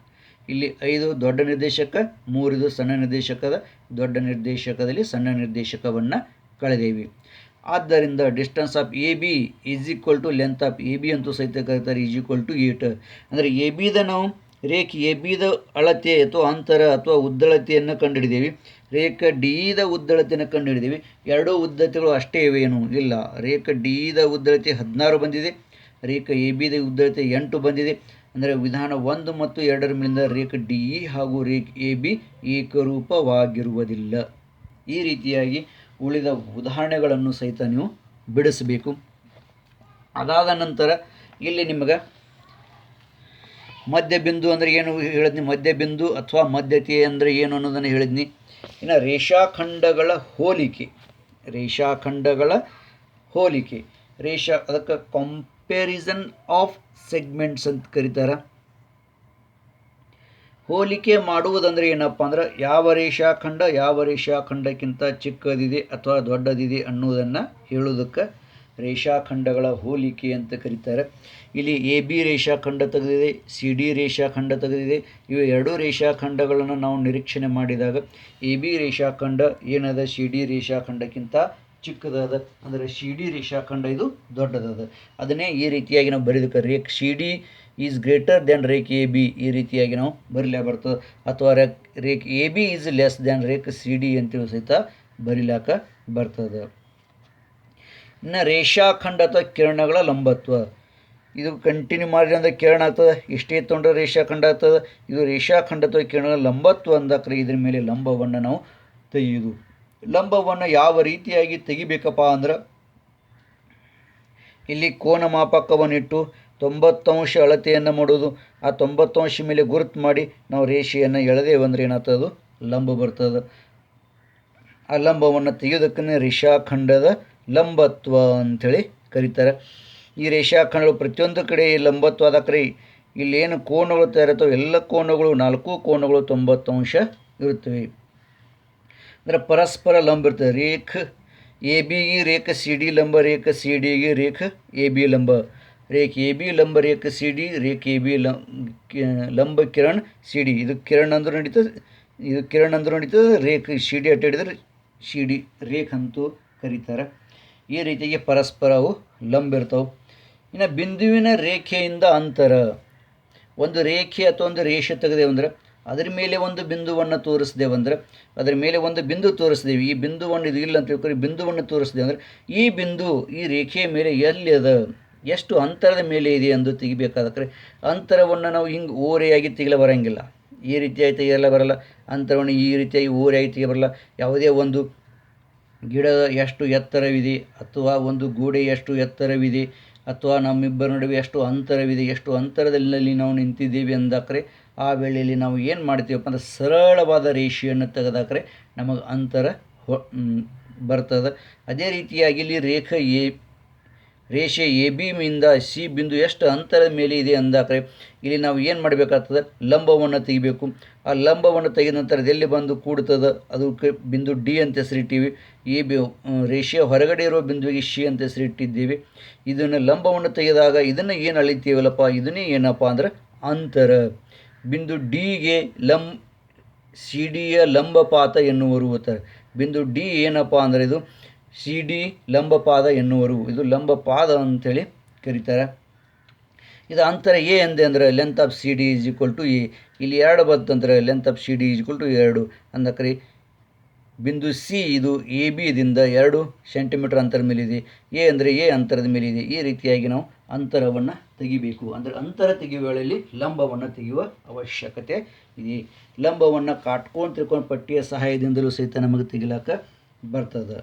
ಇಲ್ಲಿ 5 ದೊಡ್ಡ ನಿರ್ದೇಶಕ, 3 ಇದು ಸಣ್ಣ ನಿರ್ದೇಶಕದ. ದೊಡ್ಡ ನಿರ್ದೇಶಕದಲ್ಲಿ ಸಣ್ಣ ನಿರ್ದೇಶಕವನ್ನು ಕಳೆದೇವಿ. ಆದ್ದರಿಂದ distance of A B is equal to length of A B ಅಂತೂ ಸಹಿತ ಕರೀತಾರೆ ಈಸ್ ಈಕ್ವಲ್ ಟು 8. ಅಂದರೆ ಎ ಬಿದ ನಾವು ರೇಖೆ ಎ ಬಿದ ಅಳತೆ ಅಥವಾ ಅಂತರ ಅಥವಾ ಉದ್ದಳತೆಯನ್ನು ಕಂಡುಹಿಡಿದೇವಿ. ರೇಖೆ ಡಿ ಇದ ಉದ್ದಳತೆಯನ್ನು ಕಂಡುಹಿಡಿದೇವಿ. ಎರಡೂ ಉದ್ದತೆಗಳು ಅಷ್ಟೇ ಇವೆ ಏನು ಇಲ್ಲ. ರೇಖೆ ಡಿ ಇದ ಉದ್ದಳತೆ 16 ಬಂದಿದೆ, ರೇಖೆ ಎ ಬಿದ ಉದ್ದಳತೆ 8 ಬಂದಿದೆ. ಅಂದರೆ ವಿಧಾನ 1 ಮತ್ತು 2ರ ಮೇಲಿಂದ ರೇಖೆ ಡಿ ಇ ಹಾಗೂ ರೇಖೆ ಎ ಬಿ ಏಕರೂಪವಾಗಿರುವುದಿಲ್ಲ. ಈ ರೀತಿಯಾಗಿ ಉಳಿದ ಉದಾಹರಣೆಗಳನ್ನು ಸಹಿತ ನೀವು ಬಿಡಿಸಬೇಕು. ಅದಾದ ನಂತರ ಇಲ್ಲಿ ನಿಮಗೆ ಮಧ್ಯಬಿಂದು ಅಂದರೆ ಏನು ಹೇಳಿದ್ನಿ, ಮಧ್ಯಬಿಂದು ಅಥವಾ ಮಧ್ಯತೆ ಅಂದರೆ ಏನು ಅನ್ನೋದನ್ನು ಹೇಳಿದ್ನಿ. ಇನ್ನು ರೇಖಾಖಂಡಗಳ ಹೋಲಿಕೆ ಅದಕ್ಕೆ ಕಂಪ್ಯಾರಿಸನ್ ಆಫ್ ಸೆಗ್ಮೆಂಟ್ಸ್ ಅಂತ ಕರೀತಾರೆ. ಹೋಲಿಕೆ ಮಾಡುವುದಂದರೆ ಏನಪ್ಪ ಅಂದ್ರೆ ಯಾವ ರೇಖಾಖಂಡಕ್ಕಿಂತ ಚಿಕ್ಕದಿದೆ ಅಥವಾ ದೊಡ್ಡದಿದೆ ಅನ್ನೋದನ್ನು ಹೇಳೋದಕ್ಕೆ ರೇಖಾಖಂಡಗಳ ಹೋಲಿಕೆ ಅಂತ ಕರೀತಾರೆ. ಇಲ್ಲಿ ಎ ಬಿ ರೇಖಾಖಂಡ ತೆಗೆದಿದೆ, ಸಿ ಡಿ ರೇಖಾಖಂಡ ತೆಗೆದಿದೆ. ಇವು ಎರಡೂ ರೇಖಾಖಂಡಗಳನ್ನು ನಾವು ನಿರೀಕ್ಷಣೆ ಮಾಡಿದಾಗ ಎ ಬಿ ರೇಖಾಖಂಡ ಏನದ ಸಿ ಡಿ ರೇಖಾಖಂಡಕ್ಕಿಂತ ಚಿಕ್ಕದಾದ, ಅಂದರೆ ಸಿ ಡಿ ರೇಖಾಖಂಡ ಇದು ದೊಡ್ಡದಾದ. ಅದನ್ನೇ ಈ ರೀತಿಯಾಗಿ ನಾವು ಬರೀದಕ್ಕೆ ರೇಖೆ C D is greater than ರೇಖೆ ಎ ಬಿ ಈ ರೀತಿಯಾಗಿ ನಾವು ಬರೀಲೇ ಬರ್ತದೆ. ಅಥವಾ ರೇಖೆ A B is less than ರೇಖೆ ಸಿ ಡಿ ಅಂತೇಳಿ ಸಹಿತ ಬರೀಲಾಕ ಬರ್ತದೆ. ಇನ್ನು ರೇಖಾಖಂಡ ಅಥವಾ ಕಿರಣಗಳ ಲಂಬತ್ವ ಇದು ಕಂಟಿನ್ಯೂ ಮಾಡಿದ್ರೆ ಅಂದರೆ ಕಿರಣ ಆಗ್ತದೆ, ಇಷ್ಟೇ ತೊಗೊಂಡ್ರೆ ರೇಖಾಖಂಡ ಆಗ್ತದೆ. ಇದು ರೇಖಾಖಂಡ ಅಥವಾ ಕಿರಣಗಳ ಲಂಬತ್ವ ಅಂದಾಕ್ರೆ ಇದ್ರ ಮೇಲೆ ಲಂಬವನ್ನು ನಾವು ತೆಗೆಯುವುದು. ಲಂಬವನ್ನು ಯಾವ ರೀತಿಯಾಗಿ ತೆಗಿಬೇಕಪ್ಪ ಅಂದ್ರೆ ಇಲ್ಲಿ ಕೋನ ಮಾಪಕವನ್ನಿಟ್ಟು 90° ಅಳತೆಯನ್ನು ಮಾಡೋದು. ಆ 90° ಮೇಲೆ ಗುರುತು ಮಾಡಿ ನಾವು ರೇಷೆಯನ್ನು ಎಳೆದೇವೆ ಅಂದರೆ ಏನಾಗ್ತದೆ, ಲಂಬ ಬರ್ತದೆ. ಆ ಲಂಬವನ್ನು ತೆಗೆಯೋದಕ್ಕೇ ರೇಖಾಖಂಡದ ಲಂಬತ್ವ ಅಂಥೇಳಿ ಕರೀತಾರೆ. ಈ ರೇಖಾಖಂಡಗಳು ಪ್ರತಿಯೊಂದು ಕಡೆ ಲಂಬತ್ವ ಆದಾಕ್ರೆ ಇಲ್ಲೇನು ಕೋನಗಳು ತಯಾರಿರ್ತವೆ ಎಲ್ಲ ಕೋನಗಳು 4 ಕೋನಗಳು 90° ಇರುತ್ತವೆ. ಅಂದರೆ ಪರಸ್ಪರ ಲಂಬ ಇರ್ತದೆ. ರೇಖೆ ಎ ಬಿಗೆ ರೇಖೆ ಸಿ ಡಿ ಲಂಬ, ರೇಖೆ ಸಿ ಡಿಗೆ ರೇಖೆ ಎ ಬಿ ಲಂಬ, ರೇಖೆ ಎ ಬಿ ಲಂಬ ರೇಖೆ ಸಿ ಡಿ, ರೇಖೆ ಎ ಬಿ ಲಂಬ ಕಿರಣ್ ಸಿ ಡಿ. ಇದು ಕಿರಣ್ ಅಂದ್ರೂ ನಡೀತದೆ, ರೇಖೆ ಸಿ ಡಿ ಅಡ್ಡಿಡಿದ್ರೆ ಸಿ ಡಿ ರೇಖೆ ಅಂತೂ ಕರೀತಾರೆ. ಈ ರೀತಿಯಾಗಿ ಪರಸ್ಪರ ಅವು ಲಂಬ ಇರ್ತವೆ. ಇನ್ನು ಬಿಂದುವಿನ ರೇಖೆಯಿಂದ ಅಂತರ, ಒಂದು ರೇಖೆ ಅಥವಾ ಒಂದು ರೇಷೆ ತೆಗೆದೇವು ಅಂದರೆ ಅದರ ಮೇಲೆ ಒಂದು ಬಿಂದುವನ್ನು ತೋರಿಸಿದೆವಂದ್ರೆ ಅದರ ಮೇಲೆ ಒಂದು ಬಿಂದು ತೋರಿಸಿದೇವೆ, ಈ ಬಿಂದುವನ್ನು ಇದು ಇಲ್ಲ ಅಂತ ತಿಳ್ಕೊಳ್ಳಿ, ಬಿಂದುವನ್ನು ತೋರಿಸಿದೆ ಅಂದರೆ ಈ ಬಿಂದು ಈ ರೇಖೆಯ ಮೇಲೆ ಎಲ್ಲಿ ಅದ, ಎಷ್ಟು ಅಂತರದ ಮೇಲೆ ಇದೆ ಎಂದು ತೆಗಿಬೇಕಾದ್ರೆ ಅಂತರವನ್ನು ನಾವು ಹಿಂಗೆ ಓರೆಯಾಗಿ ತೆಗಿಲ ಬರೋಂಗಿಲ್ಲ, ಈ ರೀತಿಯಾಗಿ ತೆಗೆಯಲ್ಲ ಬರಲ್ಲ, ಅಂತರವನ್ನು ಈ ರೀತಿಯಾಗಿ ಓರೆಯಾಗಿ ತೆಗಿಬರಲ್ಲ. ಯಾವುದೇ ಒಂದು ಗಿಡ ಎಷ್ಟು ಎತ್ತರವಿದೆ ಅಥವಾ ಒಂದು ಗೋಡೆ ಎಷ್ಟು ಎತ್ತರವಿದೆ ಅಥವಾ ನಮ್ಮಿಬ್ಬರ ನಡುವೆ ಎಷ್ಟು ಅಂತರವಿದೆ, ಎಷ್ಟು ಅಂತರದಲ್ಲಿ ನಾವು ನಿಂತಿದ್ದೀವಿ ಅಂದಾಕ್ರೆ ಆ ವೇಳೆಯಲ್ಲಿ ನಾವು ಏನು ಮಾಡ್ತೀವಪ್ಪ ಅಂದರೆ ಸರಳವಾದ ರೇಷೆಯನ್ನು ತೆಗೆದಾಕ್ರೆ ನಮಗೆ ಅಂತರ ಬರ್ತದೆ. ಅದೇ ರೀತಿಯಾಗಿ ಇಲ್ಲಿ ರೇಷೆ ಎ ಬಿ ಮಿಂದ ಸಿ ಬಿಂದು ಎಷ್ಟು ಅಂತರದ ಮೇಲೆ ಇದೆ ಅಂದಾಕ್ರೆ ಇಲ್ಲಿ ನಾವು ಏನು ಮಾಡಬೇಕಾಗ್ತದೆ, ಲಂಬವನ್ನು ತೆಗಿಬೇಕು. ಆ ಲಂಬವನ್ನು ತೆಗೆದ ನಂತರ ಎಲ್ಲಿ ಬಂದು ಕೂಡ್ತದೆ ಅದಕ್ಕೆ ಬಿಂದು ಡಿ ಅಂತ ಹೆಸರಿಟ್ಟಿವಿ. ಈ ರೇಷೆಯ ಹೊರಗಡೆ ಇರುವ ಬಿಂದುವಿಗೆ ಸಿ ಅಂತ ಹೆಸರಿಟ್ಟಿದ್ದೀವಿ. ಇದನ್ನು ಲಂಬವನ್ನು ತೆಗೆದಾಗ ಇದನ್ನು ಏನು ಅಳಿತೀವಲ್ಲಪ್ಪ, ಇದನ್ನೇ ಏನಪ್ಪ ಅಂದ್ರೆ ಅಂತರ. ಬಿಂದು ಡಿಗೆ ಸಿ ಡಿಯ ಲಂಬಪಾತ ಎನ್ನುವರು. ಬಿಂದು ಡಿ ಏನಪ್ಪ ಅಂದರೆ ಇದು ಸಿ ಡಿ ಲಂಬಪಾದ ಎನ್ನುವರು, ಇದು ಲಂಬಪಾದ ಅಂಥೇಳಿ ಕರೀತಾರೆ. ಇದು ಅಂತರ ಎ ಎಂದೆ ಅಂದರೆ length of C D is equal to A. ಇಲ್ಲಿ 2 ಬಂತಂದರೆ length of C D is equal to 2 ಅಂದಕ್ರಿ ಬಿಂದು ಸಿ ಇದು ಎ ಬಿದಿಂದ 2 ಸೆಂಟಿಮೀಟರ್ ಅಂತರ ಮೇಲಿದೆ, ಎ ಅಂದರೆ ಎ ಅಂತರದ ಮೇಲಿದೆ. ಈ ರೀತಿಯಾಗಿ ನಾವು ಅಂತರವನ್ನು ತೆಗಿಬೇಕು. ಅಂದರೆ ಅಂತರ ತೆಗೆಯುವ ವೇಳೆಯಲ್ಲಿ ಲಂಬವನ್ನು ತೆಗೆಯುವ ಅವಶ್ಯಕತೆ ಇದೆ. ಲಂಬವನ್ನು ಕಾಟ್ಕೊಂಡು ತಿಳ್ಕೊಂಡು ಪಟ್ಟಿಯ ಸಹಾಯದಿಂದಲೂ ಸಹಿತ ನಮಗೆ ತೆಗಿಲಾಕ ಬರ್ತದೆ.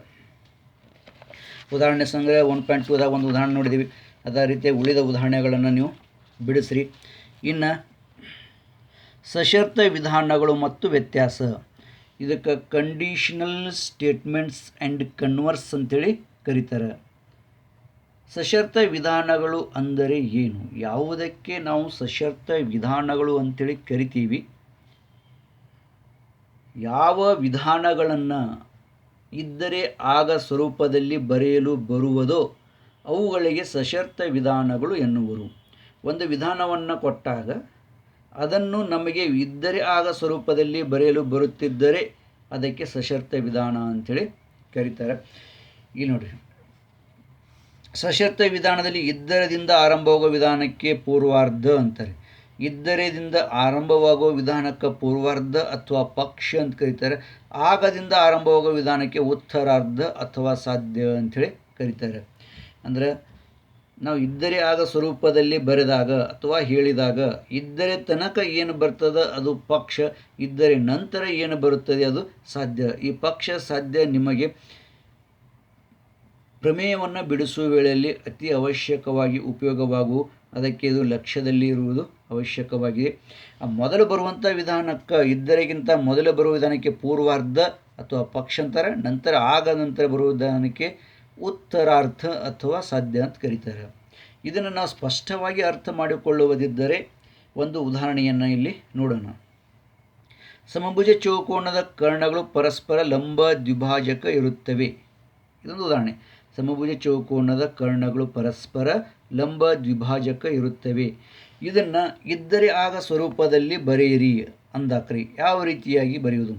ಉದಾಹರಣೆ ಸಂಗ್ರಹ 1.2ದಾಗ ಒಂದು ಉದಾಹರಣೆ ನೋಡಿದ್ದೀವಿ. ಅದೇ ರೀತಿಯಾಗಿ ಉಳಿದ ಉದಾಹರಣೆಗಳನ್ನು ನೀವು ಬಿಡಿಸ್ರಿ. ಇನ್ನು ಸಶರ್ತ ವಿಧಾನಗಳು ಮತ್ತು ವ್ಯತ್ಯಾಸ, ಇದಕ್ಕೆ ಕಂಡೀಷನಲ್ ಸ್ಟೇಟ್ಮೆಂಟ್ಸ್ ಆ್ಯಂಡ್ ಕನ್ವರ್ಸ್ ಅಂತೇಳಿ ಕರೀತಾರೆ. ಸಶರ್ತ ವಿಧಾನಗಳು ಅಂದರೆ ಏನು, ಯಾವುದಕ್ಕೆ ನಾವು ಸಶರ್ತ ವಿಧಾನಗಳು ಅಂತೇಳಿ ಕರಿತೀವಿ, ಯಾವ ವಿಧಾನಗಳನ್ನು ಇದ್ದರೆ ಆಗ ಸ್ವರೂಪದಲ್ಲಿ ಬರೆಯಲು ಬರುವುದೋ ಅವುಗಳಿಗೆ ಸಶರ್ತ ವಿಧಾನಗಳು ಎನ್ನುವರು. ಒಂದು ವಿಧಾನವನ್ನು ಕೊಟ್ಟಾಗ ಅದನ್ನು ನಮಗೆ ಇದ್ದರೆ ಆಗ ಸ್ವರೂಪದಲ್ಲಿ ಬರೆಯಲು ಬರುತ್ತಿದ್ದರೆ ಅದಕ್ಕೆ ಸಶರ್ತ ವಿಧಾನ ಅಂಥೇಳಿ ಕರೀತಾರೆ. ಇಲ್ಲಿ ನೋಡಿರಿ, ಸಶರ್ತ ವಿಧಾನದಲ್ಲಿ ಇದ್ದರದಿಂದ ಆರಂಭವಾಗುವ ವಿಧಾನಕ್ಕೆ ಪೂರ್ವಾರ್ಧ ಅಂತಾರೆ. ಇದ್ದರೆದಿಂದ ಆರಂಭವಾಗುವ ವಿಧಾನಕ್ಕೆ ಪೂರ್ವಾರ್ಧ ಅಥವಾ ಪಕ್ಷ ಅಂತ ಕರೀತಾರೆ. ಆಗದಿಂದ ಆರಂಭವಾಗುವ ವಿಧಾನಕ್ಕೆ ಉತ್ತರಾರ್ಧ ಅಥವಾ ಸಾಧ್ಯ ಅಂಥೇಳಿ ಕರೀತಾರೆ. ಅಂದರೆ ನಾವು ಇದ್ದರೆ ಆಗ ಸ್ವರೂಪದಲ್ಲಿ ಬರೆದಾಗ ಅಥವಾ ಹೇಳಿದಾಗ ಇದ್ದರೆ ತನಕ ಏನು ಬರ್ತದೆ ಅದು ಪಕ್ಷ, ಇದ್ದರೆ ನಂತರ ಏನು ಬರುತ್ತದೆ ಅದು ಸಾಧ್ಯ. ಈ ಪಕ್ಷ ಸಾಧ್ಯ ನಿಮಗೆ ಪ್ರಮೇಯವನ್ನು ಬಿಡಿಸುವ ವೇಳೆಯಲ್ಲಿ ಅತಿ ಅವಶ್ಯಕವಾಗಿ ಉಪಯೋಗವಾಗುವ, ಅದಕ್ಕೆ ಇದು ಲಕ್ಷ್ಯದಲ್ಲಿ ಇರುವುದು ಅವಶ್ಯಕವಾಗಿದೆ. ಮೊದಲು ಬರುವಂಥ ವಿಧಾನಕ್ಕೆ ಇದ್ದರೆಗಿಂತ ಮೊದಲು ಬರುವ ವಿಧಾನಕ್ಕೆ ಪೂರ್ವಾರ್ಧ ಅಥವಾ ಪಕ್ಷಾಂತರ, ನಂತರ ನಂತರ ಬರುವ ವಿಧಾನಕ್ಕೆ ಉತ್ತರಾರ್ಥ ಅಥವಾ ಸಾಧ್ಯ ಅಂತ ಕರೀತಾರೆ. ಇದನ್ನು ನಾವು ಸ್ಪಷ್ಟವಾಗಿ ಅರ್ಥ ಮಾಡಿಕೊಳ್ಳುವುದಿದ್ದರೆ ಒಂದು ಉದಾಹರಣೆಯನ್ನು ಇಲ್ಲಿ ನೋಡೋಣ. ಸಮಭುಜ ಚೌಕೋನದ ಕರ್ಣಗಳು ಪರಸ್ಪರ ಲಂಬ ದ್ವಿಭಾಜಕ ಇರುತ್ತವೆ. ಇದೊಂದು ಉದಾಹರಣೆ. ಸಮಭುಜ ಚೌಕೋನದ ಕರ್ಣಗಳು ಪರಸ್ಪರ ಲಂಬ ದ್ವಿಭಾಜಕ ಇರುತ್ತವೆ. ಇದನ್ನು ಇದ್ದರೆ ಆಗ ಸ್ವರೂಪದಲ್ಲಿ ಬರೆಯಿರಿ ಅಂದಾಕ್ರಿ. ಯಾವ ರೀತಿಯಾಗಿ ಬರೆಯುವುದು,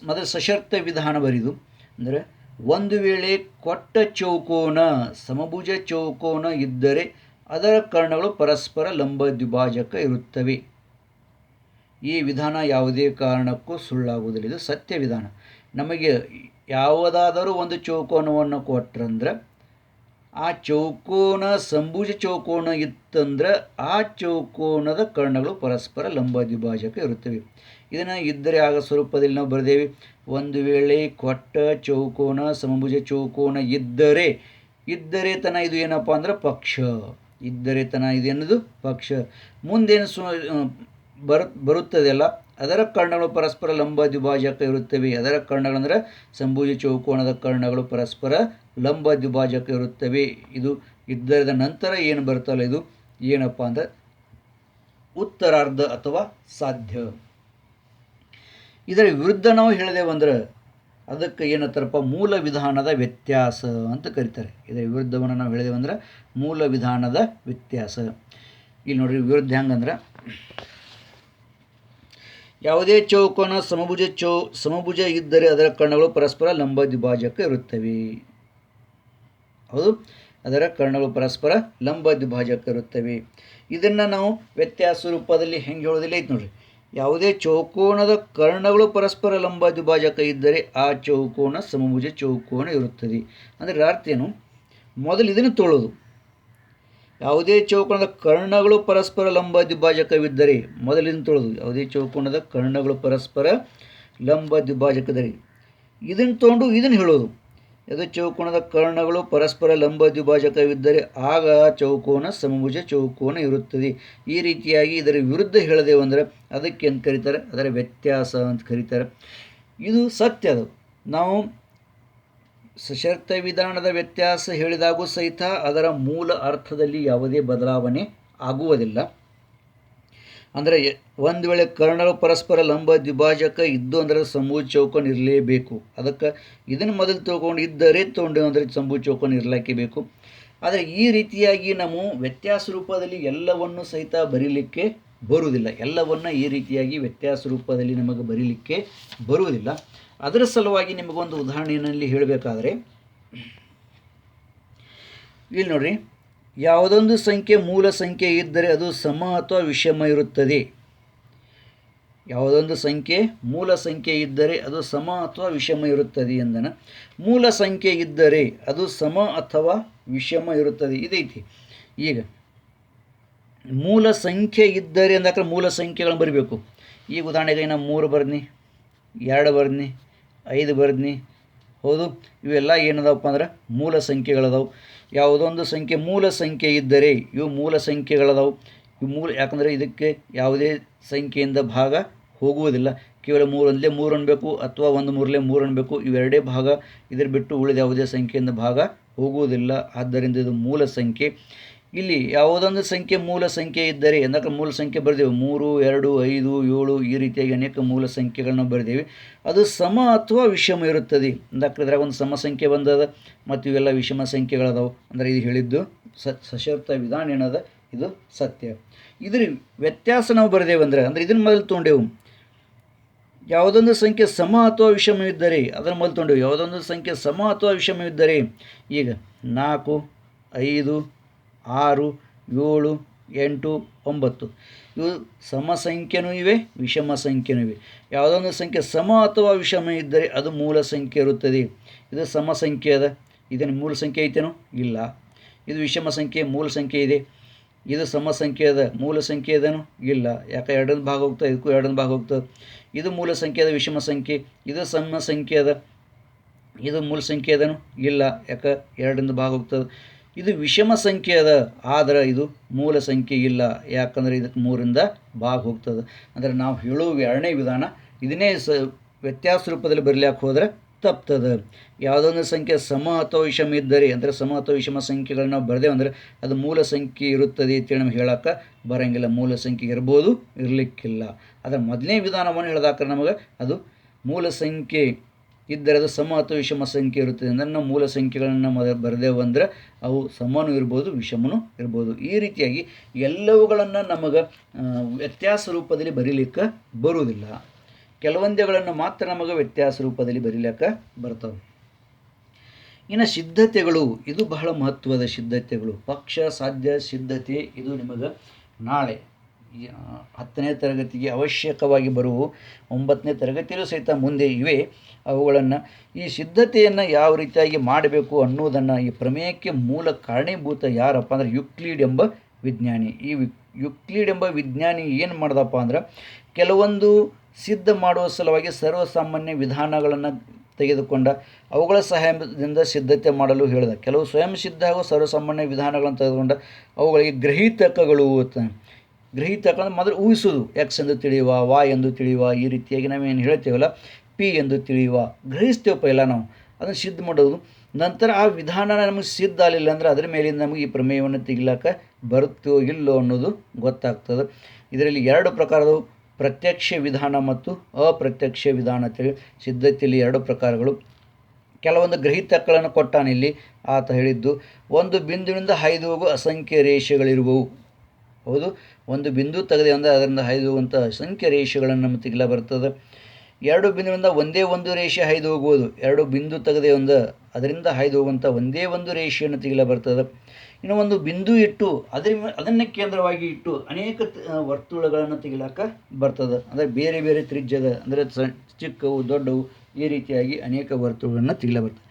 ಮೊದಲು ಸಶರ್ತ ವಿಧಾನ ಬರೆಯುವುದು. ಅಂದರೆ ಒಂದು ವೇಳೆ ಕೊಟ್ಟ ಚೌಕೋನ ಸಮಭುಜ ಚೌಕೋನ ಇದ್ದರೆ ಅದರ ಕರ್ಣಗಳು ಪರಸ್ಪರ ಲಂಬ ದ್ವಿಭಾಜಕ ಇರುತ್ತವೆ. ಈ ವಿಧಾನ ಯಾವುದೇ ಕಾರಣಕ್ಕೂ ಸುಳ್ಳಾಗುವುದಿಲ್ಲ, ಇದು ಸತ್ಯ ವಿಧಾನ. ನಮಗೆ ಯಾವುದಾದರೂ ಒಂದು ಚೌಕೋನವನ್ನು ಕೊಟ್ರಂದ್ರೆ ಆ ಚೌಕೋನ ಸಮಭುಜ ಚೌಕೋನ ಇತ್ತಂದ್ರೆ ಆ ಚೌಕೋನದ ಕರ್ಣಗಳು ಪರಸ್ಪರ ಲಂಬ ದ್ವಿಭಾಜಕ ಇರುತ್ತವೆ. ಇದನ್ನು ಇದ್ದರೆ ಆಗ ಸ್ವರೂಪದಲ್ಲಿ ನಾವು ಬರೆದೇವೆ. ಒಂದು ವೇಳೆ ಕೊಟ್ಟ ಚೌಕೋನ ಸಮಭುಜ ಚೌಕೋನ ಇದ್ದರೆ ತನ ಇದು ಏನಪ್ಪ ಅಂದ್ರೆ ಪಕ್ಷ, ಇದ್ದರೆ ತನ ಇದು ಎನ್ನುವುದು ಪಕ್ಷ. ಮುಂದೇನು ಬರುತ್ತದೆಯಲ್ಲ ಅದರ ಕರ್ಣಗಳು ಪರಸ್ಪರ ಲಂಬ ದ್ವಿಭಾಜಕ ಇರುತ್ತವೆ. ಅದರ ಕರ್ಣಗಳಂದರೆ ಸಮಭುಜ ಚೌಕೋನದ ಕರ್ಣಗಳು ಪರಸ್ಪರ ಲಂಬ ದ್ವಿಭಾಜಕ ಇರುತ್ತವೆ. ಇದು ಇದ್ದರದ ನಂತರ ಏನು ಬರ್ತಲ್ಲ ಇದು ಏನಪ್ಪ ಅಂದರೆ ಉತ್ತರಾರ್ಧ ಅಥವಾ ಸಾಧ್ಯ. ಇದರ ವಿರುದ್ಧ ನಾವು ಹೇಳಿದೆವಂದ್ರೆ ಅದಕ್ಕೆ ಏನಂತಾರಪ್ಪ ಮೂಲ ವಿಧಾನದ ವ್ಯತ್ಯಾಸ ಅಂತ ಕರೀತಾರೆ. ಇದರ ವಿರುದ್ಧವನ್ನು ನಾವು ಹೇಳಿದೆವಂದ್ರೆ ಮೂಲ ವಿಧಾನದ ವ್ಯತ್ಯಾಸ. ಇಲ್ಲಿ ನೋಡ್ರಿ ವಿರುದ್ಧ ಹೆಂಗಂದ್ರೆ ಯಾವುದೇ ಚೌಕೋನ ಸಮಭುಜ ಇದ್ದರೆ ಅದರ ಕರ್ಣಗಳು ಪರಸ್ಪರ ಲಂಬ ದ್ವಿಭಾಜಕ ಇರುತ್ತವೆ. ಹೌದು, ಅದರ ಕರ್ಣಗಳು ಪರಸ್ಪರ ಲಂಬ ದ್ವಿಭಾಜಕ ಇರುತ್ತವೆ. ಇದನ್ನು ನಾವು ವ್ಯತ್ಯಾಸ ರೂಪದಲ್ಲಿ ಹೆಂಗೆ ಹೇಳೋದಿಲ್ಲ ಐತೆ ನೋಡ್ರಿ. ಯಾವುದೇ ಚೌಕೋನದ ಕರ್ಣಗಳು ಪರಸ್ಪರ ಲಂಬ ದ್ವಿಭಾಜಕ ಇದ್ದರೆ ಆ ಚೌಕೋನ ಸಮಭುಜ ಚೌಕೋನ ಇರುತ್ತದೆ. ಅಂದರೆ ಅರ್ಥ ಏನು? ಮೊದಲು ಇದನ್ನು ತೊಳೋದು. ಯಾವುದೇ ಚೌಕೋನದ ಕರ್ಣಗಳು ಪರಸ್ಪರ ಲಂಬ ದ್ವಿಭಾಜಕವಿದ್ದರೆ ಮೊದಲಿನ ತೊಳೋದು. ಯಾವುದೇ ಚೌಕೋನದ ಕರ್ಣಗಳು ಪರಸ್ಪರ ಲಂಬ ದ್ವಿಭಾಜಕದಲ್ಲಿ ಇದನ್ನು ತೊಗೊಂಡು ಇದನ್ನು ಹೇಳೋದು. ಯಾವುದೇ ಚೌಕೋನದ ಕರ್ಣಗಳು ಪರಸ್ಪರ ಲಂಬ ದ್ವಿಭಾಜಕವಿದ್ದರೆ ಆಗ ಚೌಕೋನ ಸಮಭುಜ ಚೌಕೋನ ಇರುತ್ತದೆ. ಈ ರೀತಿಯಾಗಿ ಇದರ ವಿರುದ್ಧ ಹೇಳದೇವು ಅಂದರೆ ಅದಕ್ಕೆ ಅಂತ ಕರೀತಾರೆ, ಅದರ ವ್ಯತ್ಯಾಸ ಅಂತ ಕರೀತಾರೆ. ಇದು ಸತ್ಯ. ಅದು ನಾವು ಸಶರ್ತ ವಿಧಾನದ ವ್ಯತ್ಯಾಸ ಹೇಳಿದಾಗೂ ಸಹಿತ ಅದರ ಮೂಲ ಅರ್ಥದಲ್ಲಿ ಯಾವುದೇ ಬದಲಾವಣೆ ಆಗುವುದಿಲ್ಲ. ಅಂದರೆ ಒಂದು ವೇಳೆ ಕರ್ಣಗಳು ಪರಸ್ಪರ ಲಂಬ ದ್ವಿಭಾಜಕ ಇದ್ದು ಅಂದರೆ ಸಮಭುಜ ಚೌಕೋನ ಇರಲೇಬೇಕು. ಅದಕ್ಕೆ ಇದನ್ನು ಮೊದಲು ತೊಗೊಂಡು ಇದ್ದರೆ ತೊಗೊಂಡು ಅಂದರೆ ಸಮಭುಜ ಚೌಕೋನ ಇರಲಿಕ್ಕೆ ಬೇಕು. ಆದರೆ ಈ ರೀತಿಯಾಗಿ ನಾವು ವ್ಯತ್ಯಾಸ ರೂಪದಲ್ಲಿ ಎಲ್ಲವನ್ನು ಸಹಿತ ಬರೀಲಿಕ್ಕೆ ಬರುವುದಿಲ್ಲ. ಎಲ್ಲವನ್ನು ಈ ರೀತಿಯಾಗಿ ವ್ಯತ್ಯಾಸ ರೂಪದಲ್ಲಿ ನಮಗೆ ಬರೀಲಿಕ್ಕೆ ಬರುವುದಿಲ್ಲ. ಅದರ ಸಲುವಾಗಿ ನಿಮಗೊಂದು ಉದಾಹರಣೆಯಲ್ಲಿ ಹೇಳಬೇಕಾದ್ರೆ ಇಲ್ಲಿ ನೋಡ್ರಿ, ಯಾವುದೊಂದು ಸಂಖ್ಯೆ ಮೂಲ ಸಂಖ್ಯೆ ಇದ್ದರೆ ಅದು ಸಮ ಅಥವಾ ವಿಷಮ ಇರುತ್ತದೆ. ಯಾವುದೊಂದು ಸಂಖ್ಯೆ ಮೂಲ ಸಂಖ್ಯೆ ಇದ್ದರೆ ಅದು ಸಮ ಅಥವಾ ವಿಷಮ ಇರುತ್ತದೆ ಎಂದನ. ಮೂಲ ಸಂಖ್ಯೆ ಇದ್ದರೆ ಅದು ಸಮ ಅಥವಾ ವಿಷಮ ಇರುತ್ತದೆ ಇದೈತಿ. ಈಗ ಮೂಲ ಸಂಖ್ಯೆ ಇದ್ದರೆ ಅಂದಾಕ ಮೂಲ ಸಂಖ್ಯೆಗಳನ್ನು ಬರೀಬೇಕು. ಈಗ ಉದಾಹರಣೆಗೆ ನಾನು 3 ಬರ್ದ್ನಿ, 2 ಬರ್ದ್ನಿ, 5 ಬರ್ದ್ನಿ. ಹೌದು, ಇವೆಲ್ಲ ಏನದವಪ್ಪ ಅಂದ್ರೆ ಮೂಲ ಸಂಖ್ಯೆಗಳದಾವು. ಯಾವುದೊಂದು ಸಂಖ್ಯೆ ಮೂಲ ಸಂಖ್ಯೆ ಇದ್ದರೆ ಇವು ಮೂಲ ಸಂಖ್ಯೆಗಳದಾವು. ಇವು ಮೂಲ, ಯಾಕಂದರೆ ಇದಕ್ಕೆ ಯಾವುದೇ ಸಂಖ್ಯೆಯಿಂದ ಭಾಗ ಹೋಗುವುದಿಲ್ಲ. ಕೇವಲ 3 3 ಅನ್ಬೇಕು ಅಥವಾ 1 3 3 ಅನ್ಬೇಕು. ಇವೆರಡೇ ಭಾಗ, ಇದರ ಬಿಟ್ಟು ಉಳಿದ ಯಾವುದೇ ಸಂಖ್ಯೆಯಿಂದ ಭಾಗ ಹೋಗುವುದಿಲ್ಲ. ಆದ್ದರಿಂದ ಇದು ಮೂಲ ಸಂಖ್ಯೆ. ಇಲ್ಲಿ ಯಾವುದೊಂದು ಸಂಖ್ಯೆ ಮೂಲ ಸಂಖ್ಯೆ ಇದ್ದರೆ ಎಂದಾಗ ಮೂಲ ಸಂಖ್ಯೆ ಬರೆದೇವೆ 3 2 5 7 ಈ ರೀತಿಯಾಗಿ ಅನೇಕ ಮೂಲ ಸಂಖ್ಯೆಗಳನ್ನ ಬರೆದೇವೆ. ಅದು ಸಮ ಅಥವಾ ವಿಷಮ ಇರುತ್ತದೆ. ಅಂದಾಕ ಇದ್ರಾಗ ಒಂದು ಸಮ ಸಂಖ್ಯೆ ಬಂದದ ಮತ್ತು ಇವೆಲ್ಲ ವಿಷಮ ಸಂಖ್ಯೆಗಳದಾವು. ಅಂದರೆ ಇದು ಹೇಳಿದ್ದು ಸಶರ್ತ ವಿಧಾನ ಏನದ ಇದು ಸತ್ಯ. ಇದ್ರ ವ್ಯತ್ಯಾಸ ನಾವು ಬರೆದೇವೆ ಅಂದರೆ ಇದನ್ನು ಮೊದಲು ತೊಗೊಂಡೆವು. ಯಾವುದೊಂದು ಸಂಖ್ಯೆ ಸಮ ಅಥವಾ ವಿಷಮವಿದ್ದರೆ ಅದನ್ನು ಮೊದಲು ತೊಗೊಂಡೆವು. ಯಾವುದೊಂದು ಸಂಖ್ಯೆ ಸಮ ಅಥವಾ ವಿಷಮವಿದ್ದರೆ ಈಗ 4 5 6 7 8 9 ಇವು ಸಮ ಸಂಖ್ಯೆನೂ ಇವೆ, ವಿಷಮ ಸಂಖ್ಯೆನೂ ಇವೆ. ಯಾವುದೊಂದು ಸಂಖ್ಯೆ ಸಮ ಅಥವಾ ವಿಷಮ ಇದ್ದರೆ ಅದು ಮೂಲ ಸಂಖ್ಯೆ ಇರುತ್ತದೆ. ಇದು ಸಮ ಸಂಖ್ಯೆ ಅದ, ಇದನ್ನು ಮೂಲ ಸಂಖ್ಯೆ ಐತೇನೋ ಇಲ್ಲ. ಇದು ವಿಷಮ ಸಂಖ್ಯೆ, ಮೂಲ ಸಂಖ್ಯೆ ಇದೆ. ಇದು ಸಮ ಸಂಖ್ಯೆ ಅದ, ಮೂಲ ಸಂಖ್ಯೆ ಇದನು ಇಲ್ಲ. ಯಾಕೆ ಎರಡೊಂದು ಭಾಗ ಹೋಗ್ತದೆ, ಇದಕ್ಕೂ ಎರಡೊಂದು ಭಾಗ ಹೋಗ್ತದೆ. ಇದು ಮೂಲ ಸಂಖ್ಯೆ ಅದ, ವಿಷಮ ಸಂಖ್ಯೆ. ಇದು ಸಮ ಸಂಖ್ಯೆ ಅದ, ಇದು ಮೂಲ ಸಂಖ್ಯೆ ಅದನು ಇಲ್ಲ. ಯಾಕೆ ಎರಡರಿಂದ ಭಾಗ ಹೋಗ್ತದೆ. ಇದು ವಿಷಮ ಸಂಖ್ಯೆ ಅದ, ಆದರೆ ಇದು ಮೂಲ ಸಂಖ್ಯೆ ಇಲ್ಲ. ಯಾಕಂದರೆ ಇದಕ್ಕೆ 3ರಿಂದ ಭಾಗ ಹೋಗ್ತದೆ. ಅಂದರೆ ನಾವು ಹೇಳುವ ಎರಡನೇ ವಿಧಾನ ಇದನ್ನೇ ವ್ಯತ್ಯಾಸ ರೂಪದಲ್ಲಿ ಬರಲಿಕ್ಕೆ ಹೋದರೆ ತಪ್ತದೆ. ಯಾವುದೊಂದು ಸಂಖ್ಯೆ ಸಮ ಅಥವಾ ವಿಷಮ ಇದ್ದರೆ ಅಂದರೆ ಸಮ ಅಥವಾ ವಿಷಮ ಸಂಖ್ಯೆಗಳನ್ನ ನಾವು ಬರೆದೇವೆ ಅಂದರೆ ಅದು ಮೂಲ ಸಂಖ್ಯೆ ಇರುತ್ತದೆ ಅಂತೇಳಿ ನಮ್ಗೆ ಹೇಳೋಕ್ಕೆ ಬರೋಂಗಿಲ್ಲ. ಮೂಲ ಸಂಖ್ಯೆ ಇರ್ಬೋದು, ಇರಲಿಕ್ಕಿಲ್ಲ. ಅದರ ಮೊದಲನೇ ವಿಧಾನವನ್ನು ಹೇಳಿದಾಕ ನಮಗೆ ಅದು ಮೂಲ ಸಂಖ್ಯೆ ಇದ್ದರೆ ಅದು ಸಮ ಅಥವಾ ವಿಷಮ ಸಂಖ್ಯೆ ಇರುತ್ತದೆ. ಅಂದರೆ ನಾವು ಮೂಲ ಸಂಖ್ಯೆಗಳನ್ನು ಬರೆದೇವು ಅಂದರೆ ಅವು ಸಮನೂ ಇರ್ಬೋದು, ವಿಷಮನೂ ಇರ್ಬೋದು. ಈ ರೀತಿಯಾಗಿ ಎಲ್ಲವುಗಳನ್ನು ನಮಗೆ ವ್ಯತ್ಯಾಸ ರೂಪದಲ್ಲಿ ಬರೀಲಿಕ್ಕೆ ಬರುವುದಿಲ್ಲ. ಕೆಲವೊಂದುಗಳನ್ನು ಮಾತ್ರ ನಮಗೆ ವ್ಯತ್ಯಾಸ ರೂಪದಲ್ಲಿ ಬರೀಲಿಕ್ಕೆ ಬರ್ತವೆ. ಇನ್ನು ಸಿದ್ಧತೆಗಳು, ಇದು ಬಹಳ ಮಹತ್ವದ ಸಿದ್ಧತೆಗಳು. ಪಕ್ಷ ಸಾಧ್ಯ ಸಿದ್ಧತೆ ಇದು ನಿಮಗೆ ನಾಳೆ 10ನೇ ತರಗತಿಗೆ ಅವಶ್ಯಕವಾಗಿ ಬರುವ 9ನೇ ತರಗತಿಯಲ್ಲೂ ಸಹಿತ ಮುಂದೆ ಇವೆ. ಅವುಗಳನ್ನು ಈ ಸಿದ್ಧತೆಯನ್ನು ಯಾವ ರೀತಿಯಾಗಿ ಮಾಡಬೇಕು ಅನ್ನೋದನ್ನು, ಈ ಪ್ರಮೇಯಕ್ಕೆ ಮೂಲ ಕಾರಣೀಭೂತ ಯಾರಪ್ಪ ಅಂದರೆ ಯುಕ್ಲಿಡ್ ಎಂಬ ವಿಜ್ಞಾನಿ. ಈ ಯುಕ್ಲಿಡ್ ಎಂಬ ವಿಜ್ಞಾನಿ ಏನು ಮಾಡ್ದಪ್ಪ ಅಂದ್ರೆ ಕೆಲವೊಂದು ಸಿದ್ಧ ಮಾಡುವ ಸಲುವಾಗಿ ಸರ್ವಸಾಮಾನ್ಯ ವಿಧಾನಗಳನ್ನು ತೆಗೆದುಕೊಂಡ ಅವುಗಳ ಸಹಾಯದಿಂದ ಸಿದ್ಧತೆ ಮಾಡಲು ಹೇಳಿದ. ಕೆಲವು ಸ್ವಯಂ ಸಿದ್ಧ ಹಾಗೂ ಸರ್ವಸಾಮಾನ್ಯ ವಿಧಾನಗಳನ್ನು ತೆಗೆದುಕೊಂಡ ಅವುಗಳಿಗೆ ಗ್ರಹೀತಕಗಳು. ಗ್ರಹೀತಕ ಅಂದರೆ ಮೊದಲು ಊಹಿಸೋದು, ಎಕ್ಸ್ ಎಂದು ತಿಳಿಯುವ, ವಾಯ್ ಎಂದು ತಿಳಿಯುವ, ಈ ರೀತಿಯಾಗಿ ನಾವೇನು ಹೇಳ್ತೇವಲ್ಲ ಪಿ ಎಂದು ತಿಳಿಯುವ, ಗ್ರಹಿಸ್ತೇವಪ್ಪ ಎಲ್ಲ ನಾವು ಅದನ್ನು ಸಿದ್ಧ ಮಾಡೋದು. ನಂತರ ಆ ವಿಧಾನ ನಮಗೆ ಸಿದ್ಧ ಆಗಲಿಲ್ಲ ಅಂದರೆ ಅದರ ಮೇಲಿಂದ ನಮಗೆ ಈ ಪ್ರಮೇಯವನ್ನು ತೆಗಿಲಾಕ ಬರುತ್ತೋ ಇಲ್ಲೋ ಅನ್ನೋದು ಗೊತ್ತಾಗ್ತದೆ. ಇದರಲ್ಲಿ 2 ಪ್ರಕಾರದವು, ಪ್ರತ್ಯಕ್ಷ ವಿಧಾನ ಮತ್ತು ಅಪ್ರತ್ಯಕ್ಷ ವಿಧಾನ ಅಂತೇಳಿ ಸಿದ್ಧತೆಯಲ್ಲಿ 2 ಪ್ರಕಾರಗಳು. ಕೆಲವೊಂದು ಗ್ರಹೀತಕಗಳನ್ನು ಕೊಟ್ಟಾನಿಲ್ಲಿ ಆತ ಹೇಳಿದ್ದು, ಒಂದು ಬಿಂದುವಿನಿಂದ ಹಾಯ್ದು ಹೋಗುವ ಅಸಂಖ್ಯ ರೇಷೆಗಳಿರುವವು. ಹೌದು, ಒಂದು ಬಿಂದು ತೆಗೆದೆ ಅಂದರೆ ಅದರಿಂದ ಹಾಯ್ದು ಹೋಗುವಂಥ ಅಸಂಖ್ಯ ರೇಷೆಗಳನ್ನು ನಮ್ಮ ತೆಗಿಲ ಬರ್ತದೆ. ಎರಡು ಬಿಂದುವಿನಿಂದ ಒಂದೇ ಒಂದು ರೇಷೆ ಹಾಯ್ದು ಹೋಗುವುದು. ಎರಡು ಬಿಂದು ತೆಗೆದೇ ಅದರಿಂದ ಹಾಯ್ದು ಹೋಗುವಂಥ ಒಂದೇ ಒಂದು ರೇಷೆಯನ್ನು ತೆಗೆಯಲು ಬರ್ತದೆ. ಇನ್ನು ಒಂದು ಬಿಂದು ಇಟ್ಟು ಅದನ್ನೇ ಕೇಂದ್ರವಾಗಿ ಇಟ್ಟು ಅನೇಕ ವರ್ತುಳಗಳನ್ನು ತೆಗಿಲಾಕ ಬರ್ತದೆ. ಅಂದರೆ ಬೇರೆ ಬೇರೆ ತ್ರಿಜ್ಯದ, ಅಂದರೆ ಚಿಕ್ಕವು ದೊಡ್ಡವು ಈ ರೀತಿಯಾಗಿ ಅನೇಕ ವರ್ತುಳಗಳನ್ನು ತೆಗಿಲ ಬರ್ತದೆ.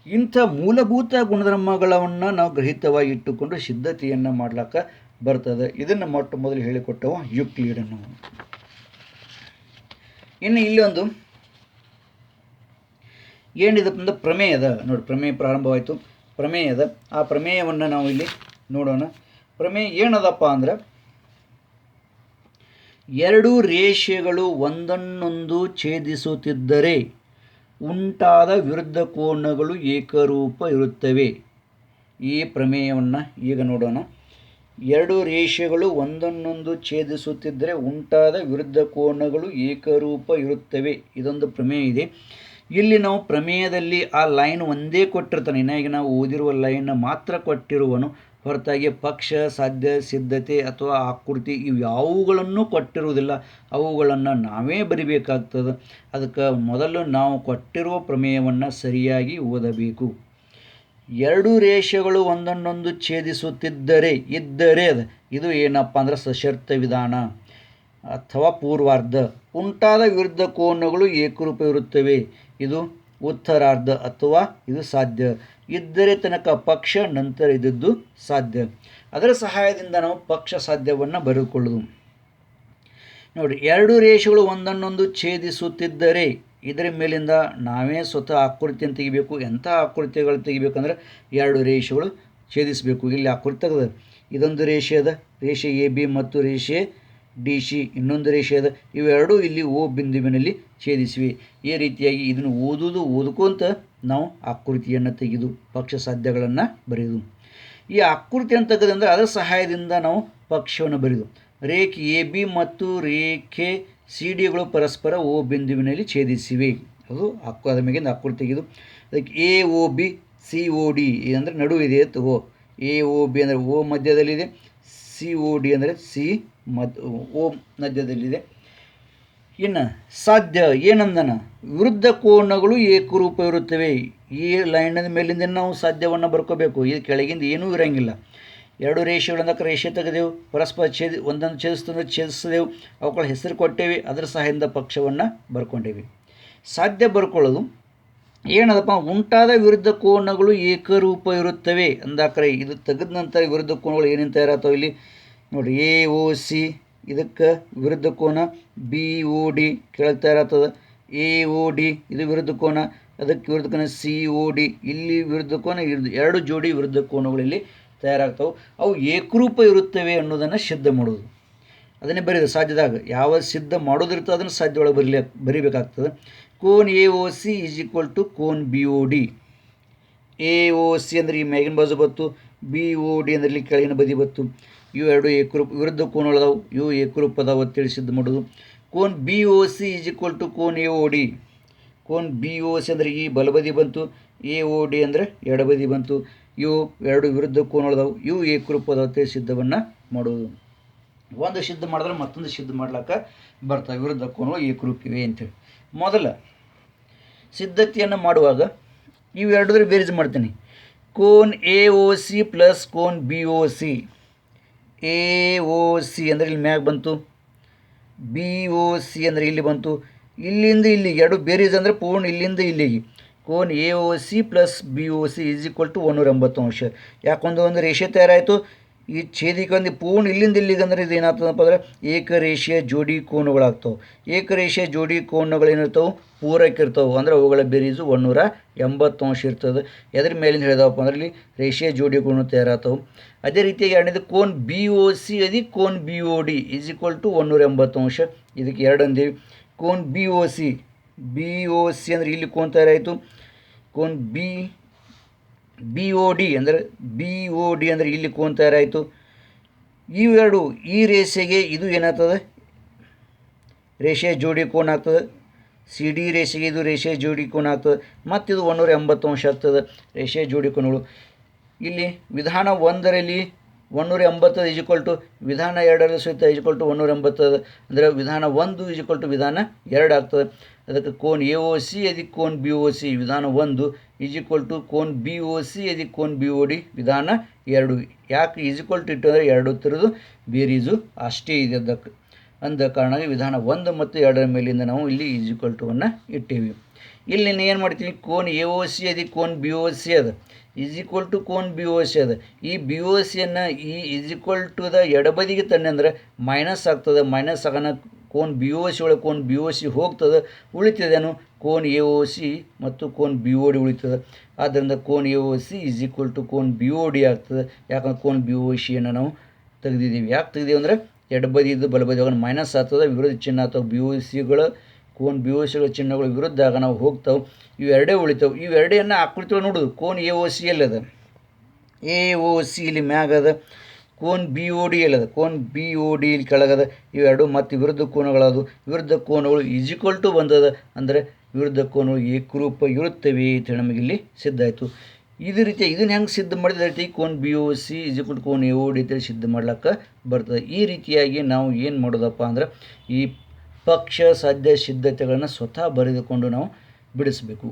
ಇಂಥ ಮೂಲಭೂತ ಗುಣಧರ್ಮಗಳನ್ನು ನಾವು ಗ್ರಹಿತವಾಗಿ ಇಟ್ಟುಕೊಂಡು ಸಿದ್ಧತೆಯನ್ನು ಮಾಡ್ಲಿಕ್ಕೆ ಬರ್ತದೆ. ಇದನ್ನು ಮೊಟ್ಟ ಮೊದಲು ಹೇಳಿಕೊಟ್ಟವ ಯುಕ್ಲಿಡನ್ನು. ಇನ್ನು ಇಲ್ಲಿ ಒಂದು ಏನಿದಪ್ಪ ಅಂದ್ರೆ ಪ್ರಮೇಯದ ನೋಡಿ, ಪ್ರಮೇಯ ಪ್ರಾರಂಭವಾಯಿತು. ಪ್ರಮೇಯದ ಆ ಪ್ರಮೇಯವನ್ನು ನಾವು ಇಲ್ಲಿ ನೋಡೋಣ. ಪ್ರಮೇಯ ಏನದಪ್ಪ ಅಂದ್ರೆ, ಎರಡು ರೇಷೆಗಳು ಒಂದನ್ನೊಂದು ಛೇದಿಸುತ್ತಿದ್ದರೆ ಉಂಟಾದ ವಿರುದ್ಧ ಕೋನಗಳು ಏಕರೂಪ ಇರುತ್ತವೆ. ಈ ಪ್ರಮೇಯವನ್ನು ಈಗ ನೋಡೋಣ. ಎರಡು ರೇಷೆಗಳು ಒಂದನ್ನೊಂದು ಛೇದಿಸುತ್ತಿದ್ದರೆ ಉಂಟಾದ ವಿರುದ್ಧ ಕೋನಗಳು ಏಕರೂಪ ಇರುತ್ತವೆ. ಇದೊಂದು ಪ್ರಮೇಯ ಇದೆ. ಇಲ್ಲಿ ನಾವು ಪ್ರಮೇಯದಲ್ಲಿ ಆ ಲೈನ್ ಒಂದೇ ಕೊಟ್ಟಿರ್ತಾನೆ. ಈಗ ನಾವು ಓದಿರುವ ಲೈನ್ ಮಾತ್ರ ಕೊಟ್ಟಿರುವನು, ಹೊರತಾಗಿ ಪಕ್ಷ, ಸಾಧ್ಯ, ಸಿದ್ಧತೆ ಅಥವಾ ಆಕೃತಿ ಇವು ಯಾವುಗಳನ್ನು ಕೊಟ್ಟಿರುವುದಿಲ್ಲ. ಅವುಗಳನ್ನು ನಾವೇ ಬರಿಬೇಕಾಗ್ತದೆ. ಅದಕ್ಕೆ ಮೊದಲು ನಾವು ಕೊಟ್ಟಿರುವ ಪ್ರಮೇಯವನ್ನು ಸರಿಯಾಗಿ ಓದಬೇಕು. ಎರಡು ರೇಷೆಗಳು ಒಂದನ್ನೊಂದು ಛೇದಿಸುತ್ತಿದ್ದರೆ ಇದ್ದರೆ ಇದು ಏನಪ್ಪ ಅಂದ್ರೆ ಸಶರ್ತ ವಿಧಾನ ಅಥವಾ ಪೂರ್ವಾರ್ಧ. ಉಂಟಾದ ವಿರುದ್ಧ ಕೋನಗಳು ಏಕರೂಪ ಇರುತ್ತವೆ. ಇದು ಉತ್ತರಾರ್ಧ ಅಥವಾ ಇದು ಸಾಧ್ಯ. ಇದ್ದರೆ ತನಕ ಪಕ್ಷ, ನಂತರ ಇದ್ದದ್ದು ಸಾಧ್ಯ. ಅದರ ಸಹಾಯದಿಂದ ನಾವು ಪಕ್ಷ ಸಾಧ್ಯವನ್ನು ಬರೆದುಕೊಳ್ಳುವುದು. ನೋಡಿ, ಎರಡು ರೇಷೆಗಳು ಒಂದನ್ನೊಂದು ಛೇದಿಸುತ್ತಿದ್ದರೆ ಇದರ ಮೇಲಿಂದ ನಾವೇ ಸ್ವತಃ ಆಕೃತಿಯನ್ನು ತೆಗಿಬೇಕು. ಎಂಥ ಆಕೃತಿಗಳು ತೆಗಿಬೇಕಂದ್ರೆ ಎರಡು ರೇಷೆಗಳು ಛೇದಿಸಬೇಕು. ಇಲ್ಲಿ ಆಕೃತಿ ತೆಗೆದ ಇದೊಂದು ರೇಷೆ ಅದ, ರೇಷೆ ಎ ಬಿ ಮತ್ತು ರೇಷೆ ಡಿ ಸಿ ಇನ್ನೊಂದು ರೇಷೆ ಅದ. ಇವೆರಡೂ ಇಲ್ಲಿ ಓ ಬಿಂದುವಿನಲ್ಲಿ ಛೇದಿಸಿವೆ. ಈ ರೀತಿಯಾಗಿ ಇದನ್ನು ಓದ್ಕೊಂತ ನಾವು ಆಕೃತಿಯನ್ನು ತೆಗೆದು ಪಕ್ಷ ಸಾಧ್ಯಗಳನ್ನು ಬರೆಯುವುದು. ಈ ಆಕೃತಿಯನ್ನು ತೆಗೆದಂದರೆ ಅದರ ಸಹಾಯದಿಂದ ನಾವು ಪಕ್ಷವನ್ನು ಬರೆದು, ರೇಖೆ ಎ ಬಿ ಮತ್ತು ರೇಖೆ ಸಿ ಡಿಗಳು ಪರಸ್ಪರ ಓ ಬಿಂದುವಿನಲ್ಲಿ ಛೇದಿಸಿವೆ. ಅದು ಅದರ ಮೇಗಿಂದ ಆಕೃತಿ ತೆಗೆದು ಅದಕ್ಕೆ A O B C O D ಅಂದರೆ ನಡುವಿದೆ ಅಂತ ಓ. ಎ ಓ ಬಿ ಅಂದರೆ ಓ ಮಧ್ಯದಲ್ಲಿದೆ, ಸಿ ಓ ಡಿ ಅಂದರೆ ಸಿ ಓ ಮಧ್ಯದಲ್ಲಿದೆ. ಇನ್ನು ಸಾಧ್ಯ ಏನಂದನ, ವಿರುದ್ಧ ಕೋನಗಳು ಏಕರೂಪ ಇರುತ್ತವೆ. ಈ ಲೈನಿನ ಮೇಲಿಂದ ನಾವು ಸಾಧ್ಯವನ್ನು ಬರ್ಕೋಬೇಕು. ಇದು ಕೆಳಗಿಂದ ಏನೂ ಇರೋಂಗಿಲ್ಲ. ಎರಡು ರೇಷೆಗಳಿಂದ ರೇಷೆ ತೆಗೆದೆವು, ಪರಸ್ಪರ ಒಂದೊಂದು ಛೇದಿಸಿದೆವು, ಅವುಗಳ ಹೆಸರು ಕೊಟ್ಟೇವೆ, ಅದರ ಸಹಾಯದಿಂದ ಪಕ್ಷವನ್ನು ಬರ್ಕೊಂಡೇವೆ. ಸಾಧ್ಯ ಬರ್ಕೊಳ್ಳೋದು ಏನದಪ್ಪ, ಉಂಟಾದ ವಿರುದ್ಧ ಕೋನಗಳು ಏಕರೂಪ ಇರುತ್ತವೆ ಅಂದಾಕರೆ ಇದು ತೆಗೆದ ನಂತರ ವಿರುದ್ಧ ಕೋನಗಳು ಏನೇನು ತಯಾರಾಗ್ತವೆ ಇಲ್ಲಿ ನೋಡಿ. ಎ ಓ ಸಿ ಇದಕ್ಕೆ ವಿರುದ್ಧ ಕೋನ, ಬಿ ಓ ಡಿ ಕೆಳಗೆ ತಯಾರಾಗ್ತದೆ. ಎ ಓ ಡಿ ಇದು ವಿರುದ್ಧ ಕೋನ, ಅದಕ್ಕೆ ವಿರುದ್ಧ ಕೋನ ಸಿ ಓ ಡಿ ಇಲ್ಲಿ ವಿರುದ್ಧ ಕೋನ. ಎರಡು ಜೋಡಿ ವಿರುದ್ಧ ಕೋನಗಳಲ್ಲಿ ತಯಾರಾಗ್ತವೆ. ಅವು ಏಕರೂಪ ಇರುತ್ತವೆ ಅನ್ನೋದನ್ನು ಸಿದ್ಧ ಮಾಡೋದು. ಅದನ್ನೇ ಬರೀದು ಸಾಧ್ಯದಾಗ ಯಾವ ಸಿದ್ಧ ಮಾಡೋದಿರ್ತದೆ ಅದನ್ನು ಸಾಧ್ಯ ಒಳಗೆ ಬರಿಬೇಕಾಗ್ತದೆ. ಕೋನ್ A O C is equal to ಕೋನ್ B O D. A O C ಅಂದರೆ ಈ ಮ್ಯಾಗಿನ ಬಾಜು ಬತ್ತು, ಬಿ ಓ ಡಿ ಅಂದರೆ ಇಲ್ಲಿ ಕೆಳಗಿನ ಬದಿ ಬತ್ತು. ಇವು ಎರಡು ಏಕರೂಪ ವಿರುದ್ಧ ಕೋನಗಳದಾವು, ಇವು ಏಕರೂಪ ಅದಾವು ಅಂತೇಳಿ ಸಿದ್ಧ ಮಾಡೋದು. ಕೋನ್ B O C is equal to ಕೋನ್ ಎ ಓ ಡಿ. ಕೋನ್ ಬಿ ಓ ಸಿ ಅಂದರೆ ಈ ಬಲಬದಿ ಬಂತು, ಎ ಓ ಡಿ ಅಂದರೆ ಎಡಬದಿ ಬಂತು. ಇವು ಎರಡು ವಿರುದ್ಧ ಕೋನಗಳದಾವು, ಇವು ಏಕರೂಪ ಅದಾವು ಅಂತೇಳಿ ಸಿದ್ಧವನ್ನು ಮಾಡೋದು. ಒಂದು ಸಿದ್ಧ ಮಾಡಿದ್ರೆ ಮತ್ತೊಂದು ಸಿದ್ಧ ಮಾಡ್ಲಿಕ್ಕೆ ಬರ್ತವೆ. ವಿರುದ್ಧ ಕೋನಗಳು ಏಕರೂಪಿವೆ ಅಂತೇಳಿ ಮೊದಲ ಸಿದ್ಧತೆಯನ್ನು ಮಾಡುವಾಗ ಇವೆರಡರ ಬೇರೇಜ್ ಮಾಡ್ತೀನಿ. ಕೋನ್ ಎ ಓ ಸಿ ಪ್ಲಸ್ ಕೋನ್ B O C. A O C ಅಂದರೆ ಇಲ್ಲಿ ಮ್ಯಾಗ ಬಂತು, ಬಿ ಓ ಸಿ ಅಂದರೆ ಇಲ್ಲಿ ಬಂತು. ಇಲ್ಲಿಂದ ಇಲ್ಲಿಗೆ ಎರಡು ಬೇರೇಜ್ ಅಂದರೆ ಪೂರ್ಣ ಇಲ್ಲಿಂದ ಇಲ್ಲಿಗೆ. ಕೋನ್ A O C plus B O C is equal to 180 ಅಂಶ. ಯಾಕೊಂದು ರೇಷೆ ತಯಾರಾಯಿತು. ಈ ಛೇದಿಕೆ ಒಂದು ಪೂರ್ಣ ಇಲ್ಲಿಂದ ಇಲ್ಲಿಗೆ ಅಂದರೆ ಇದು ಏನಾಗ್ತದಪ್ಪ ಅಂದರೆ ಏಕರೇಷೆಯ ಜೋಡಿ ಕೋನಗಳಾಗ್ತವೆ. ಏಕರೇಷೆಯ ಜೋಡಿ ಕೋನಗಳು ಏನಿರ್ತಾವೆ, ಪೂರಕ ಇರ್ತವೆ. ಅಂದರೆ ಅವುಗಳ ಬೇರೀಸು 180 ಅಂಶ ಇರ್ತದೆ. ಎದ್ರ ಮೇಲಿಂದ ಹೇಳಿದವಪ್ಪ ಅಂದ್ರೆ ಇಲ್ಲಿ ರೇಷೆಯ ಜೋಡಿ ಕೋನ ತಯಾರಾಗ್ತವೆ. ಅದೇ ರೀತಿಯಾಗಿ ಎರಡನೇದು ಕೋನ್ ಬಿ ಓ ಸಿ ಅದಿ ಕೋನ್ B O D is equal to 180 ಅಂಶ. ಇದಕ್ಕೆ ಎರಡು ಅಂದೇವಿ. ಕೋನ್ B O C, B O C ಅಂದರೆ ಇಲ್ಲಿ ಕೋನ ತಯಾರಾಯಿತು. ಕೋನ್ ಬಿ ಓ ಡಿ ಅಂದರೆ ಇಲ್ಲಿ ಕೋನ ತಯಾರಾಯಿತು. ಇವೆರಡು ಈ ರೇಷೆಗೆ ಇದು ಏನಾಗ್ತದೆ, ರೇಷೆಯ ಜೋಡಿ ಕೋನ ಆಗ್ತದೆ. ಸಿ ಡಿ ರೇಷೆಗೆ ಇದು ರೇಷೆಯ ಜೋಡಿ ಕೋನ ಆಗ್ತದೆ. ಮತ್ತು ಇದು 180 ಅಂಶ ಆಗ್ತದೆ ರೇಷೆಯ ಜೋಡಿ ಕೋನಗಳು. ಇಲ್ಲಿ ವಿಧಾನ ಒಂದರಲ್ಲಿ 180 ಈಸ್ ಈಕ್ವಲ್ ಟು ವಿಧಾನ 2 ಸಹಿತ ಈಸ್ ಈಕ್ವಲ್ ಟು 180 ಅಂದರೆ ವಿಧಾನ 1 ಈಸ್ ಈಕ್ವಲ್ ಟು ವಿಧಾನ 2 ಆಗ್ತದೆ. ಅದಕ್ಕೆ ಕೋನ್ ಎ ಒ ಸಿ ಅದಕ್ಕೆ ಕೋನ್ ಬಿ ಒ ಸಿ ವಿಧಾನ 1 ಈಸ್ ಈಕ್ವಲ್ ಟು ಕೋನ್ ಬಿ ಒ ಸಿ ಅದಕ್ಕೆ ಕೋನ್ ಬಿ ಒ ಡಿ ವಿಧಾನ 2. ಯಾಕೆ ಈಸ್ ಈಕ್ವಲ್ ಟು ಇಟ್ಟಂದರೆ ಎರಡು ಥರದ್ದು ಬೇರೀಸು ಅಷ್ಟೇ ಇದೆ ಅದಕ್ಕೆ ಅಂದ ಕಾರಣವಾಗಿ ವಿಧಾನ 1 ಮತ್ತು 2ರ ಮೇಲಿಂದ ನಾವು ಇಲ್ಲಿ ಈಸ್ ಈಕ್ವಲ್ ಟು ಅನ್ನು ಇಟ್ಟೇವಿ. ಇಲ್ಲಿ ನಾನು ಏನು ಮಾಡ್ತೀನಿ, ಕೋನ್ ಎ ಒ ಸಿ ಅದಕ್ಕೆ ಕೋನ್ ಬಿ ಒ ಸಿ ಅದ ಈಸ್ ಈಕ್ವಲ್ ಟು ಕೋನ್ ಬಿ ಒ ಸಿ ಅದ. ಈ ಬಿ ಒ ಸಿಯನ್ನು ಈ ಈಸ್ ಈಕ್ವಲ್ ಟು ದ ಎಡಬದಿಗೆ ತಂದೆ ಅಂದರೆ ಮೈನಸ್ ಆಗ್ತದೆ. ಮೈನಸ್ ಆಗೋಣ ಕೋನ್ ಬಿ ಒ ಸಿ ಒಳಗೆ ಕೋನ್ ಬಿ ಒ ಸಿ ಹೋಗ್ತದೆ, ಉಳಿತದೇನು ಕೋನ್ ಎ ಒ ಸಿ ಮತ್ತು ಕೋನ್ ಬಿ ಒ ಡಿ ಉಳಿತದೆ. ಆದ್ದರಿಂದ ಕೋನ್ A O C is equal to ಕೋನ್ ಬಿ ಒ ಡಿ ಆಗ್ತದೆ. ಯಾಕಂದ್ರೆ ಕೋನ್ ಬಿ ಒ ಸಿಯನ್ನು ನಾವು ತೆಗೆದಿದ್ದೀವಿ. ಯಾಕೆ ತೆಗೆದೀವಿ ಅಂದರೆ ಎಡಬದಿ ಇದ್ದು ಬಲಬದಿ ಹೋಗೋಣ ಮೈನಸ್ ಆಗ್ತದೆ, ವಿರೋಧ ಚಿಹ್ನೆ ಅಥವಾ ಬಿ ಒ ಸಿಗಳ ಕೋನ್ ಬಿ ಒ ಸಿಗಳ ಚಿಹ್ನೆಗಳು ವಿರುದ್ಧ ಆಗ ನಾವು ಹೋಗ್ತಾವೆ. ಇವೆರಡೇ ಉಳಿತಾವೆ. ಇವೆರಡನ್ನು ಆಕೃತಿ ನೋಡೋದು. ಕೋನ್ ಎ ಒ ಸಿ ಎಲ್ಲದ, ಎ ಒ ಸಿ ಇಲ್ಲಿ ಮ್ಯಾಗದ, ಕೋನ್ ಬಿ ಒ ಡಿ ಎಲ್ಲದ, ಕೋನ್ ಬಿ ಒ ಡಿ ಇಲ್ಲಿ ಕೆಳಗದ. ಇವೆರಡು ಮತ್ತು ವಿರುದ್ಧ ಕೋನಗಳದು. ವಿರುದ್ಧ ಕೋನಗಳು ಈಸ್ ಈಕ್ವಲ್ ಟು ಬಂದದ ಅಂದರೆ ವಿರುದ್ಧ ಕೋನಗಳು ಏಕರೂಪ ಇರುತ್ತವೆ ಅಂತ ನಮಗೆ ಇಲ್ಲಿ ಸಿದ್ಧ ಆಯಿತು. ಇದೇ ರೀತಿ ಇದನ್ನು ಹೆಂಗೆ ಸಿದ್ಧ ಮಾಡಿದ ರೀತಿ ಕೋನ್ B O C is equal to ಕೋನ್ ಎ ಒ ಡಿ ಅಂತೇಳಿ ಸಿದ್ಧ ಮಾಡ್ಲಿಕ್ಕೆ ಬರ್ತದೆ. ಈ ರೀತಿಯಾಗಿ ನಾವು ಏನು ಮಾಡೋದಪ್ಪ ಅಂದ್ರೆ ಈ ಪಕ್ಷ ಸಾಧ್ಯ ಸಿದ್ಧತೆಗಳನ್ನು ಸ್ವತಃ ಬರೆದುಕೊಂಡು ನಾವು ಬಿಡಿಸಬೇಕು.